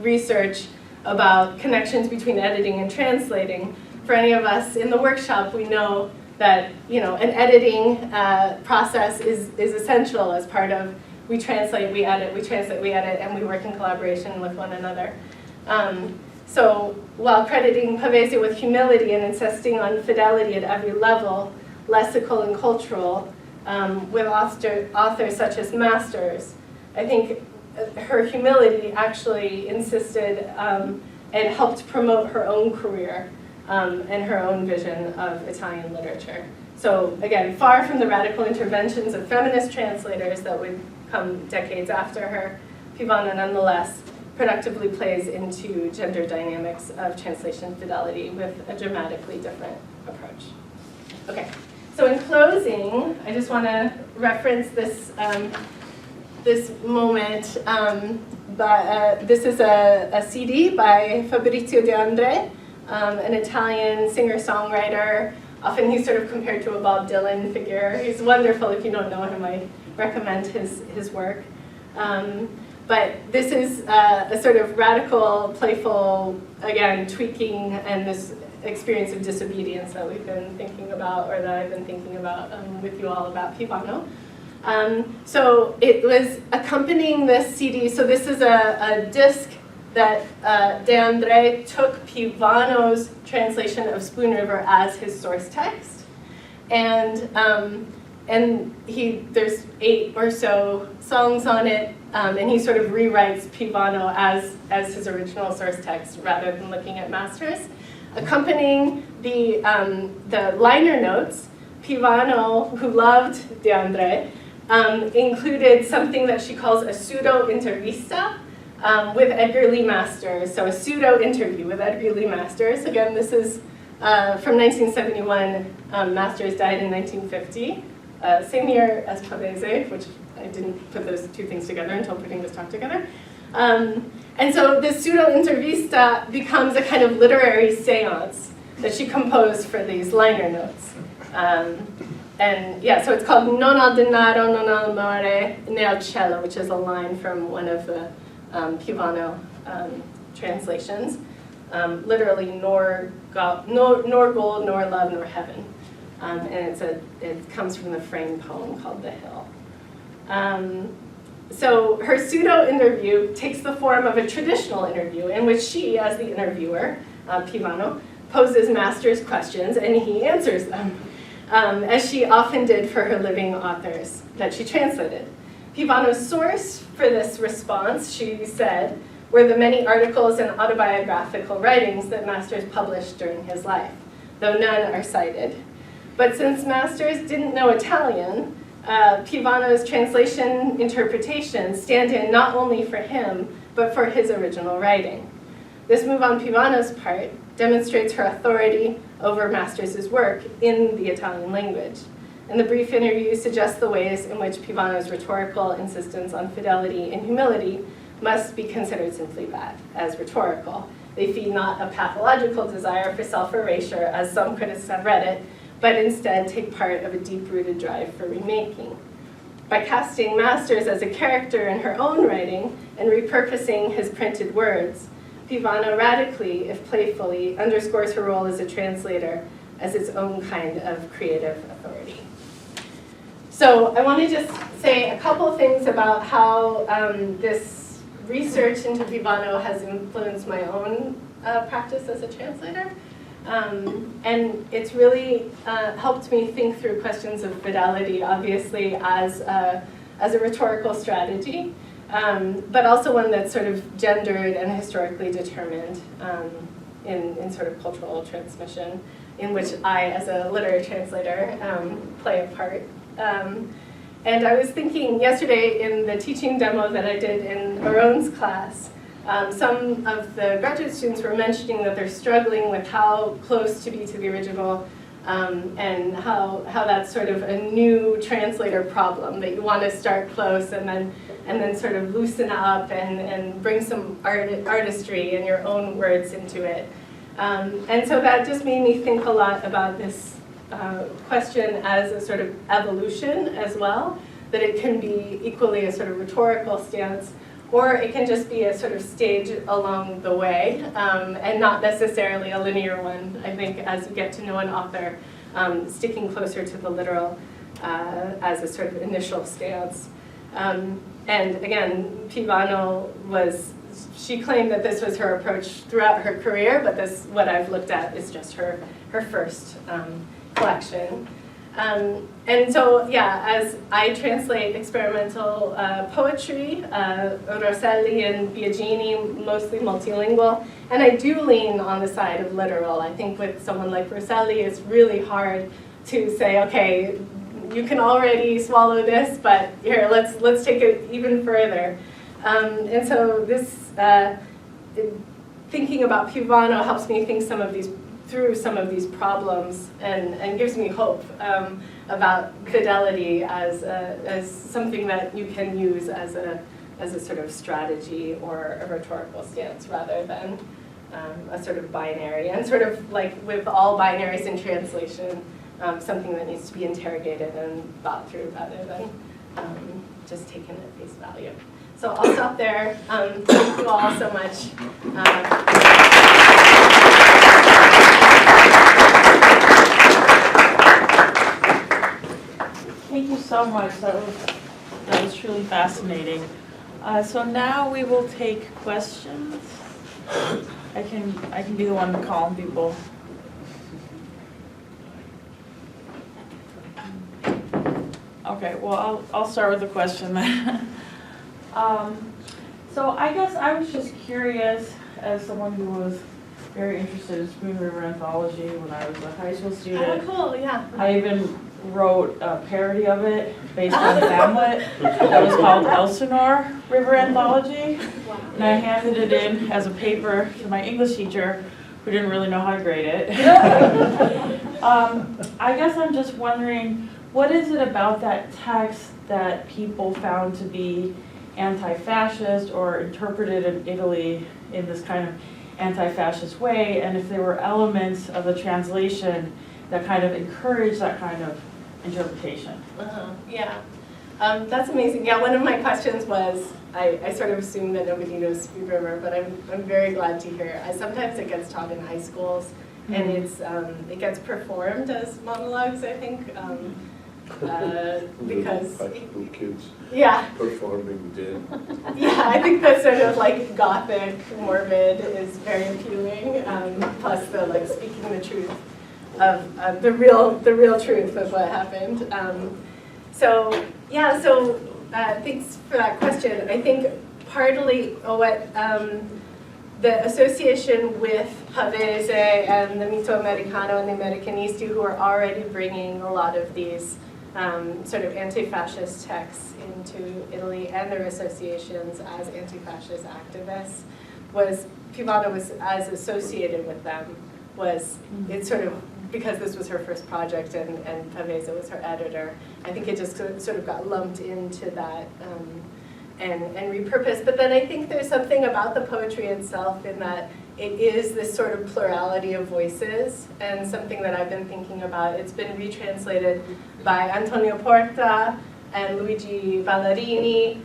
research about connections between editing and translating. For any of us in the workshop, we know that an editing process is essential as part of we translate, we edit, we translate, we edit, and we work in collaboration with one another. So while crediting Pavese with humility and insisting on fidelity at every level, lexical and cultural, with authors such as Masters, I think her humility actually insisted and helped promote her own career and her own vision of Italian literature. So again, far from the radical interventions of feminist translators that would come decades after her, Pivano nonetheless productively plays into gender dynamics of translation fidelity with a dramatically different approach. Okay, so in closing, I just want to reference this this moment. This is a CD by Fabrizio De André, an Italian singer-songwriter. Often he's sort of compared to a Bob Dylan figure. He's wonderful. If you don't know him, I recommend his work. But this is a sort of radical, playful, again, tweaking and this experience of disobedience that we've been thinking about, or that I've been thinking about with you all about Pivano. So it was accompanying this CD. So this is a disc that De André took Pivano's translation of Spoon River as his source text. And there's 8 or so songs on it, and he sort of rewrites Pivano as his original source text rather than looking at Masters. Accompanying the liner notes, Pivano, who loved De André, included something that she calls a pseudo-intervista with Edgar Lee Masters. So a pseudo-interview with Edgar Lee Masters. Again, this is from 1971. Masters died in 1950. Same year as Pavese, which I didn't put those two things together until putting this talk together. And so this pseudo-intervista becomes a kind of literary seance that she composed for these liner notes. And yeah, so it's called Non al denaro, non al amore, né al cielo, which is a line from one of the Pivano translations. Literally, nor gold, nor love, nor heaven. And it comes from the frame poem called The Hill. So her pseudo-interview takes the form of a traditional interview in which she, as the interviewer, Pivano, poses Masters questions and he answers them, as she often did for her living authors that she translated. Pivano's source for this response, she said, were the many articles and autobiographical writings that Masters published during his life, though none are cited. But since Masters didn't know Italian, Pivano's translation interpretations stand in not only for him, but for his original writing. This move on Pivano's part demonstrates her authority over Masters' work in the Italian language. And the brief interview suggests the ways in which Pivano's rhetorical insistence on fidelity and humility must be considered simply that, as rhetorical. They feed not a pathological desire for self-erasure, as some critics have read it, but instead take part of a deep-rooted drive for remaking. By casting Masters as a character in her own writing and repurposing his printed words, Pivano radically, if playfully, underscores her role as a translator as its own kind of creative authority. So I want to just say a couple of things about how this research into Pivano has influenced my own practice as a translator. And it's really helped me think through questions of fidelity, obviously, as a rhetorical strategy, but also one that's sort of gendered and historically determined in sort of cultural transmission, in which I, as a literary translator, play a part. And I was thinking yesterday in the teaching demo that I did in Aron's class, some of the graduate students were mentioning that they're struggling with how close to be to the original, and how that's sort of a new translator problem, that you want to start close and then sort of loosen up and bring some artistry and your own words into it. And so that just made me think a lot about this question as a sort of evolution as well, that it can be equally a sort of rhetorical stance, or it can just be a sort of stage along the way, and not necessarily a linear one. I think as you get to know an author, sticking closer to the literal as a sort of initial stance. And again, Pivano she claimed that this was her approach throughout her career, but what I've looked at is just her first collection. And so, yeah, as I translate experimental poetry, Rosselli and Biagini, mostly multilingual, and I do lean on the side of literal. I think with someone like Rosselli, it's really hard to say, okay, you can already swallow this, but here, let's take it even further. And so this, thinking about Pivano helps me think through some of these problems and gives me hope about fidelity as something that you can use as a sort of strategy or a rhetorical stance rather than a sort of binary. And sort of like with all binaries in translation, something that needs to be interrogated and thought through rather than just taken at face value. So I'll stop there. Thank you all so much. Thank you so much. That was truly fascinating. So now we will take questions. I can be the one calling people. Okay. Well, I'll start with a question then. So I guess I was just curious, as someone who was very interested in Spoon River anthology when I was a high school student. Oh, cool, yeah. I even wrote a parody of it based on Hamlet that was called Elsinore River Anthology. And I handed it in as a paper to my English teacher, who didn't really know how to grade it. I guess I'm just wondering, what is it about that text that people found to be anti-fascist or interpreted in Italy in this kind of anti-fascist way, and if there were elements of the translation that kind of encourage that kind of interpretation? Yeah, that's amazing. Yeah, one of my questions was, I sort of assumed that nobody knows Spoon River, but I'm very glad to hear. Sometimes it gets taught in high schools, and it gets performed as monologues, I think. Because high school kids performing dead. Yeah, I think that sort of like gothic, morbid is very appealing. Plus the like speaking the truth of the real truth of what happened. So thanks for that question. I think partly what the association with Pavese and the Mito Americano and the Americanisti, who are already bringing a lot of these sort of anti-fascist texts into Italy, and their associations as anti-fascist activists, Pivano was as associated with them, it sort of because this was her first project and Pavesa was her editor, I think it just sort of got lumped into that and repurposed. But then I think there's something about the poetry itself in that it is this sort of plurality of voices, and something that I've been thinking about. It's been retranslated by Antonio Porta and Luigi Ballerini,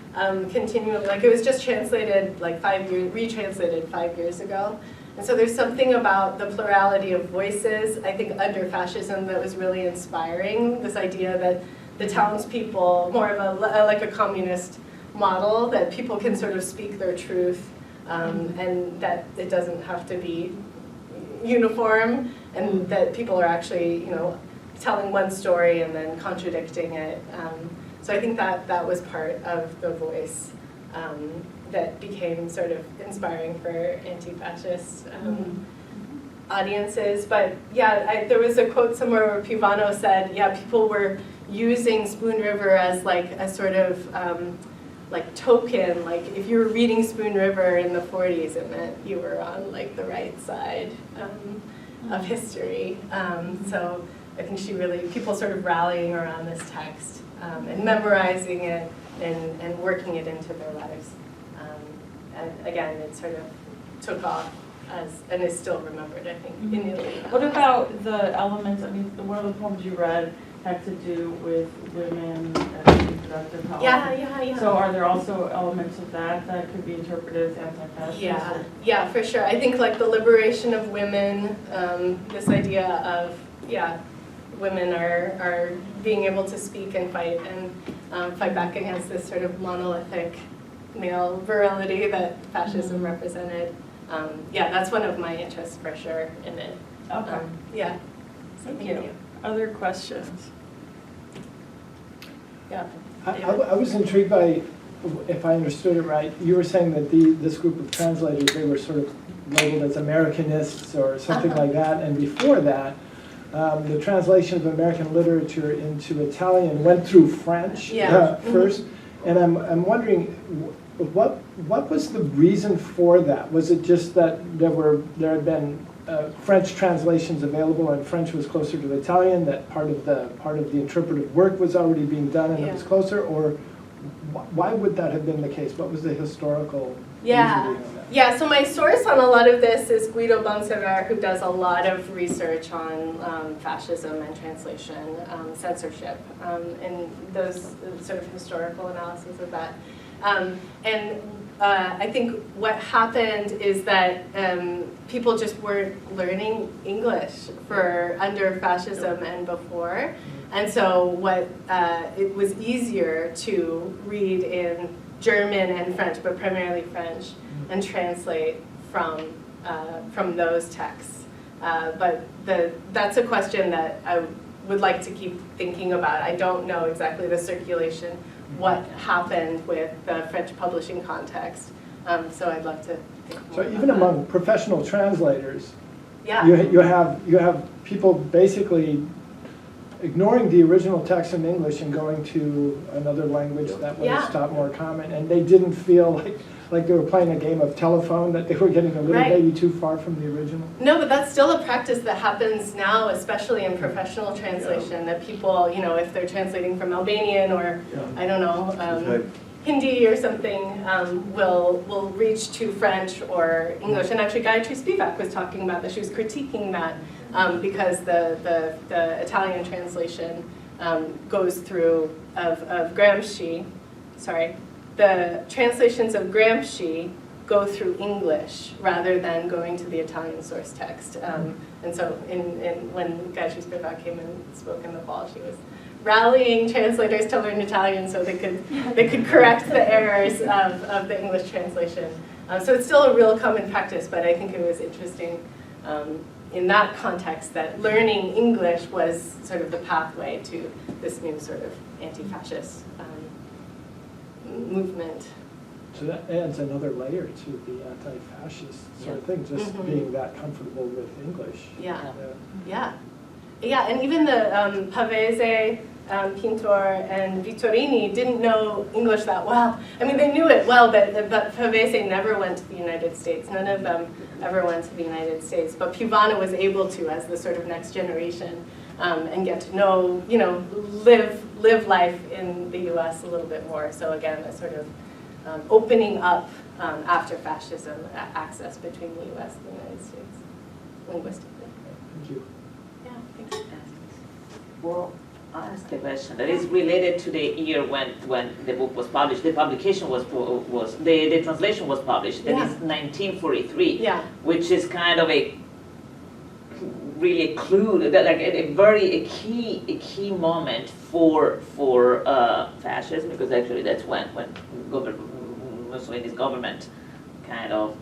continually, like it was just translated like retranslated 5 years ago. And so there's something about the plurality of voices, I think under fascism, that was really inspiring, this idea that the townspeople, more of like a communist model, that people can sort of speak their truth, and that it doesn't have to be uniform, and that people are actually, you know, telling one story and then contradicting it. So I think that was part of the voice that became sort of inspiring for anti-fascist audiences. But yeah, there was a quote somewhere where Pivano said, yeah, people were using Spoon River as like a sort of like token, like if you were reading Spoon River in the 40s, it meant you were on like the right side of history. So I think people sort of rallying around this text and memorizing it and working it into their lives. And again, it sort of took off and is still remembered, I think, in Italy. What about the elements, I mean, one of the poems you read had to do with women and reproductive health. Yeah. So are there also elements of that could be interpreted as anti-fascist? Yeah, for sure. I think like the liberation of women, this idea of, women are being able to speak and fight back against this sort of monolithic male virility that fascism represented. That's one of my interests for sure in it. Okay. Thank you. Other questions? Yeah. I was intrigued by, if I understood it right, you were saying that this group of translators, they were sort of labeled as Americanists or something like that, and before that, the translation of American literature into Italian went through French first, and I'm wondering, what was the reason for that? Was it just that there had been French translations available and French was closer to Italian, that part of the interpretive work was already being done and it was closer, or why would that have been the case? What was the historical reasoning on that? Yeah, so my source on a lot of this is Guido Bonsever, who does a lot of research on fascism and translation, censorship, and those sort of historical analyses of that. I think what happened is that people just weren't learning English under fascism and before. And so it was easier to read in German and French, but primarily French, and translate from those texts. But that's a question that I would like to keep thinking about. I don't know exactly the circulation, what happened with the French publishing context. So I'd love to think more. So even among professional translators, yeah. you have people basically ignoring the original text in English and going to another language that was thought more common, and they didn't feel like they were playing a game of telephone, that they were getting a little maybe too far from the original. No, but that's still a practice that happens now, especially in professional translation, that people, if they're translating from Albanian or, I don't know, Hindi or something, will reach to French or English. And actually Gayatri Spivak was talking about that. She was critiquing that because the Italian translation goes through of Gramsci, the translations of Gramsci go through English rather than going to the Italian source text. And so when Gayatri Spivak came and spoke in the fall, she was rallying translators to learn Italian so they could correct the errors of the English translation. So it's still a real common practice, but I think it was interesting in that context that learning English was sort of the pathway to this new sort of anti-fascist movement. So that adds another layer to the anti-fascist sort of thing, just being that comfortable with English. Yeah, and even the Pavese Pintor and Vittorini didn't know English that well. I mean, they knew it well, but Pavese never went to the United States. None of them ever went to the United States. But Piovano was able to, as the sort of next generation, and get to know, live life in the U.S. a little bit more. So again, a sort of opening up after fascism access between the U.S. and the United States linguistically. Thank you. Yeah, thanks. Well, I'll ask a question that is related to the year when the book was published. The publication was the translation was published. That is 1943, Yeah. which is kind of a really a clue, that like a key moment for fascism, because actually that's when Mussolini's government kind of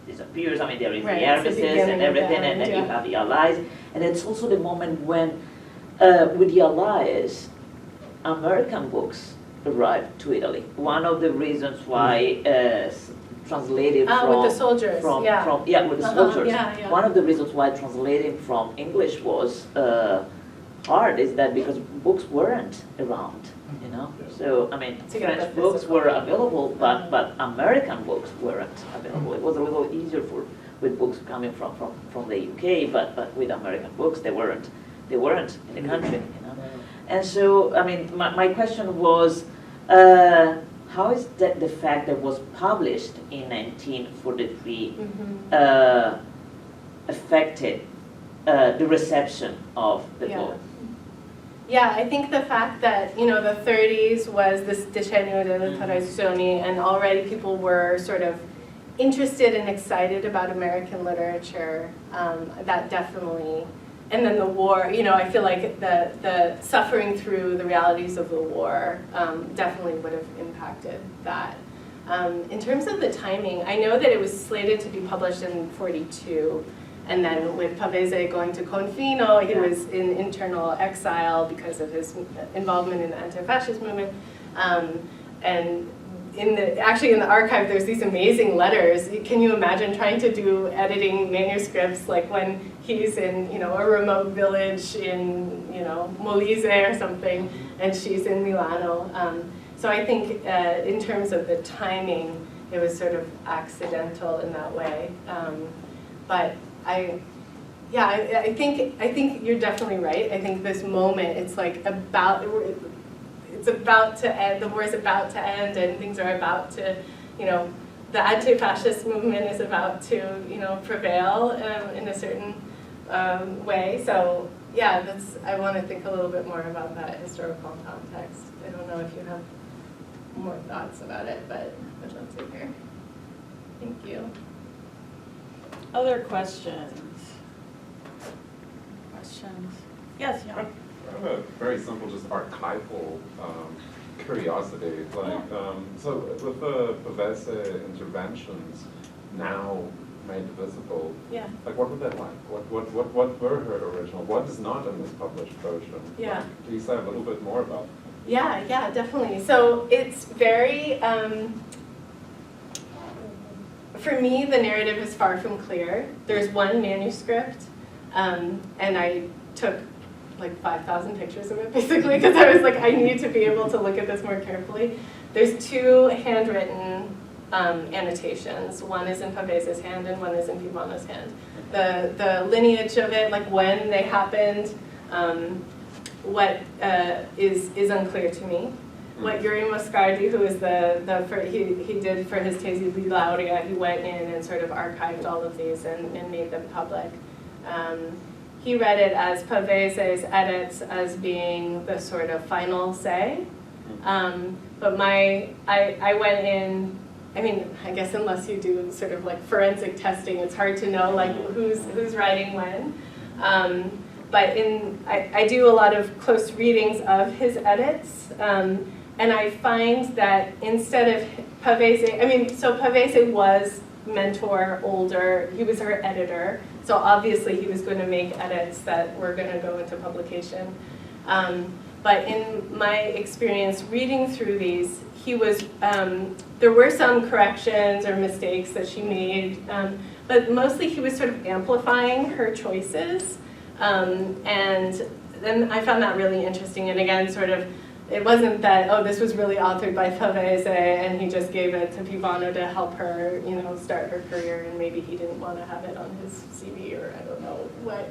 disappears. I mean, there is Right, the it's the armistice beginning and of everything, that, and then you yeah. have the Allies, and it's also the moment when, with the Allies, American books arrived to Italy. One of the reasons why translated from with the soldiers, with the Uh-huh, soldiers. yeah. One of the reasons why translating from English was hard is that because books weren't around, you know. So I mean, To get French the books physical. were available, but American books weren't available. It was a little easier with books coming from the UK, but with American books they weren't in the country, you know. And so I mean, my question was. How is that the fact that it was published in 1943 affected the reception of the book? Yeah, I think the fact that, the 30s was this decennio delle tradizioni, and already people were sort of interested and excited about American literature, that definitely, and then the war, I feel like the suffering through the realities of the war definitely would have impacted that. In terms of the timing, I know that it was slated to be published in 42, and then with Pavese going to Confino, he was in internal exile because of his involvement in the anti-fascist movement. And actually in the archive, there's these amazing letters. Can you imagine trying to do editing manuscripts like when he's in, a remote village in, Molise or something, and she's in Milano. So I think in terms of the timing, it was sort of accidental in that way. But I think you're definitely right. I think this moment, it's like it's about to end, the war is about to end, and things are about to, the anti-fascist movement is about to, prevail in a certain way. So yeah, I want to think a little bit more about that historical context. I don't know if you have more thoughts about it, but I'd love to hear. Thank you. Other questions? Yes, yeah. I have a very simple, just archival curiosity. So with the Pavese interventions now made visible, Yeah. like what were they like? What were her original? What is not in this published version? Yeah. Like, can you say a little bit more about that? Yeah, definitely. So it's very, for me, the narrative is far from clear. There's one manuscript, and I took like 5,000 pictures of it, basically, because I was like, I need to be able to look at this more carefully. There's two handwritten annotations. One is in Pavese's hand and one is in Piovano's hand. The lineage of it, like when they happened, is unclear to me. What Yuri Moscardi, who is he did for his tesi di laurea, he went in and sort of archived all of these and made them public. He read it as Pavese's edits as being the sort of final say. But I went in, I guess unless you do sort of like forensic testing, it's hard to know like who's writing when. But I do a lot of close readings of his edits, and I find that instead of Pavese, so Pavese was mentor, older, he was her editor, so obviously he was going to make edits that were going to go into publication. But in my experience reading through these, he was, there were some corrections or mistakes that she made, but mostly he was sort of amplifying her choices. And and I found that really interesting. And again, sort of, it wasn't that, oh, this was really authored by Pavese and he just gave it to Pivano to help her, start her career, and maybe he didn't want to have it on his CV, or I don't know what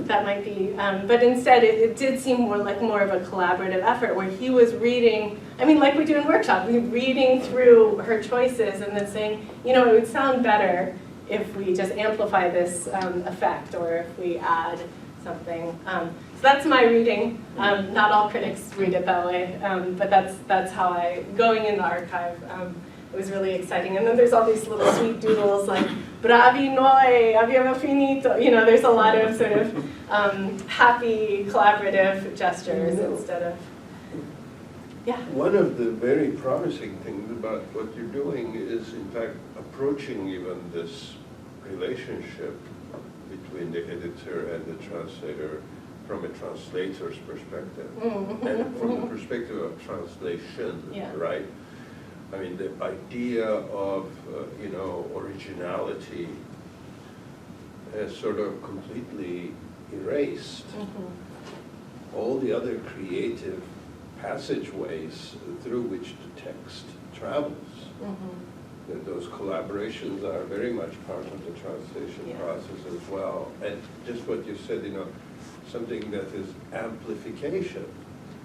that might be. But instead, it did seem more of a collaborative effort where he was reading, like we do in workshop, we reading through her choices and then saying, it would sound better if we just amplify this effect, or if we add something. So that's my reading. Not all critics read it that way, but that's how going in the archive, it was really exciting. And then there's all these little sweet doodles like, bravi noi, abbiamo finito. There's a lot of sort of happy, collaborative gestures instead of, yeah. One of the very promising things about what you're doing is, in fact, approaching even this relationship between the editor and the translator from a translator's perspective, and from the perspective of translation, right? I mean, the idea of, originality is sort of completely erased. All the other creative passageways through which the text travels. Those collaborations are very much part of the translation process as well. And just what you said, something that is amplification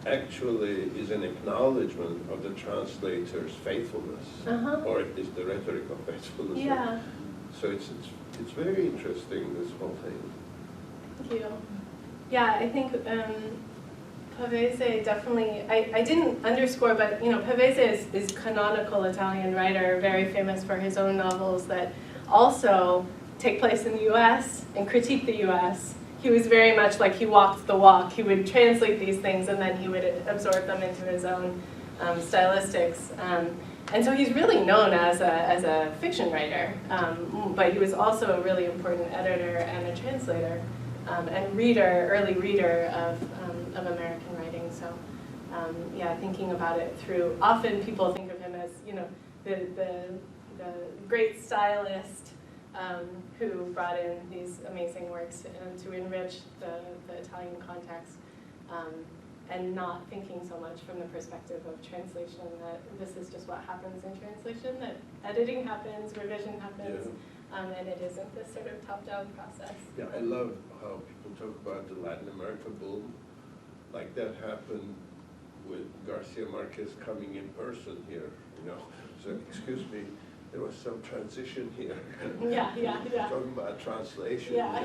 actually is an acknowledgement of the translator's faithfulness, or at least the rhetoric of faithfulness. Yeah. So it's very interesting, this whole thing. Thank you. Yeah, I think Pavese definitely, I didn't underscore, but Pavese is canonical Italian writer, very famous for his own novels that also take place in the US and critique the US. He was very much like he walked the walk. He would translate these things and then he would absorb them into his own stylistics. And so he's really known as a fiction writer, but he was also a really important editor and a translator, and early reader of American writing. So thinking about it through, often people think of him as, the great stylist who brought in these amazing works to enrich the Italian context, and not thinking so much from the perspective of translation, that this is just what happens in translation, that editing happens, revision happens, and it isn't this sort of top-down process. Yeah, I love how people talk about the Latin America boom. Like that happened with Garcia Marquez coming in person here, So, excuse me, there was some transition here. Yeah. Talking about translation. Yeah.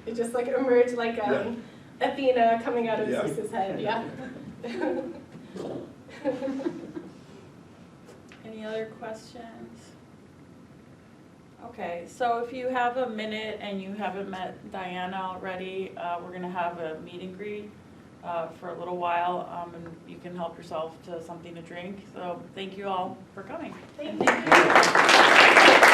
It just emerged like Athena coming out of Zeus's head, Any other questions? Okay, so if you have a minute and you haven't met Diana already, we're going to have a meet and greet for a little while, and you can help yourself to something to drink. So thank you all for coming. Thank you.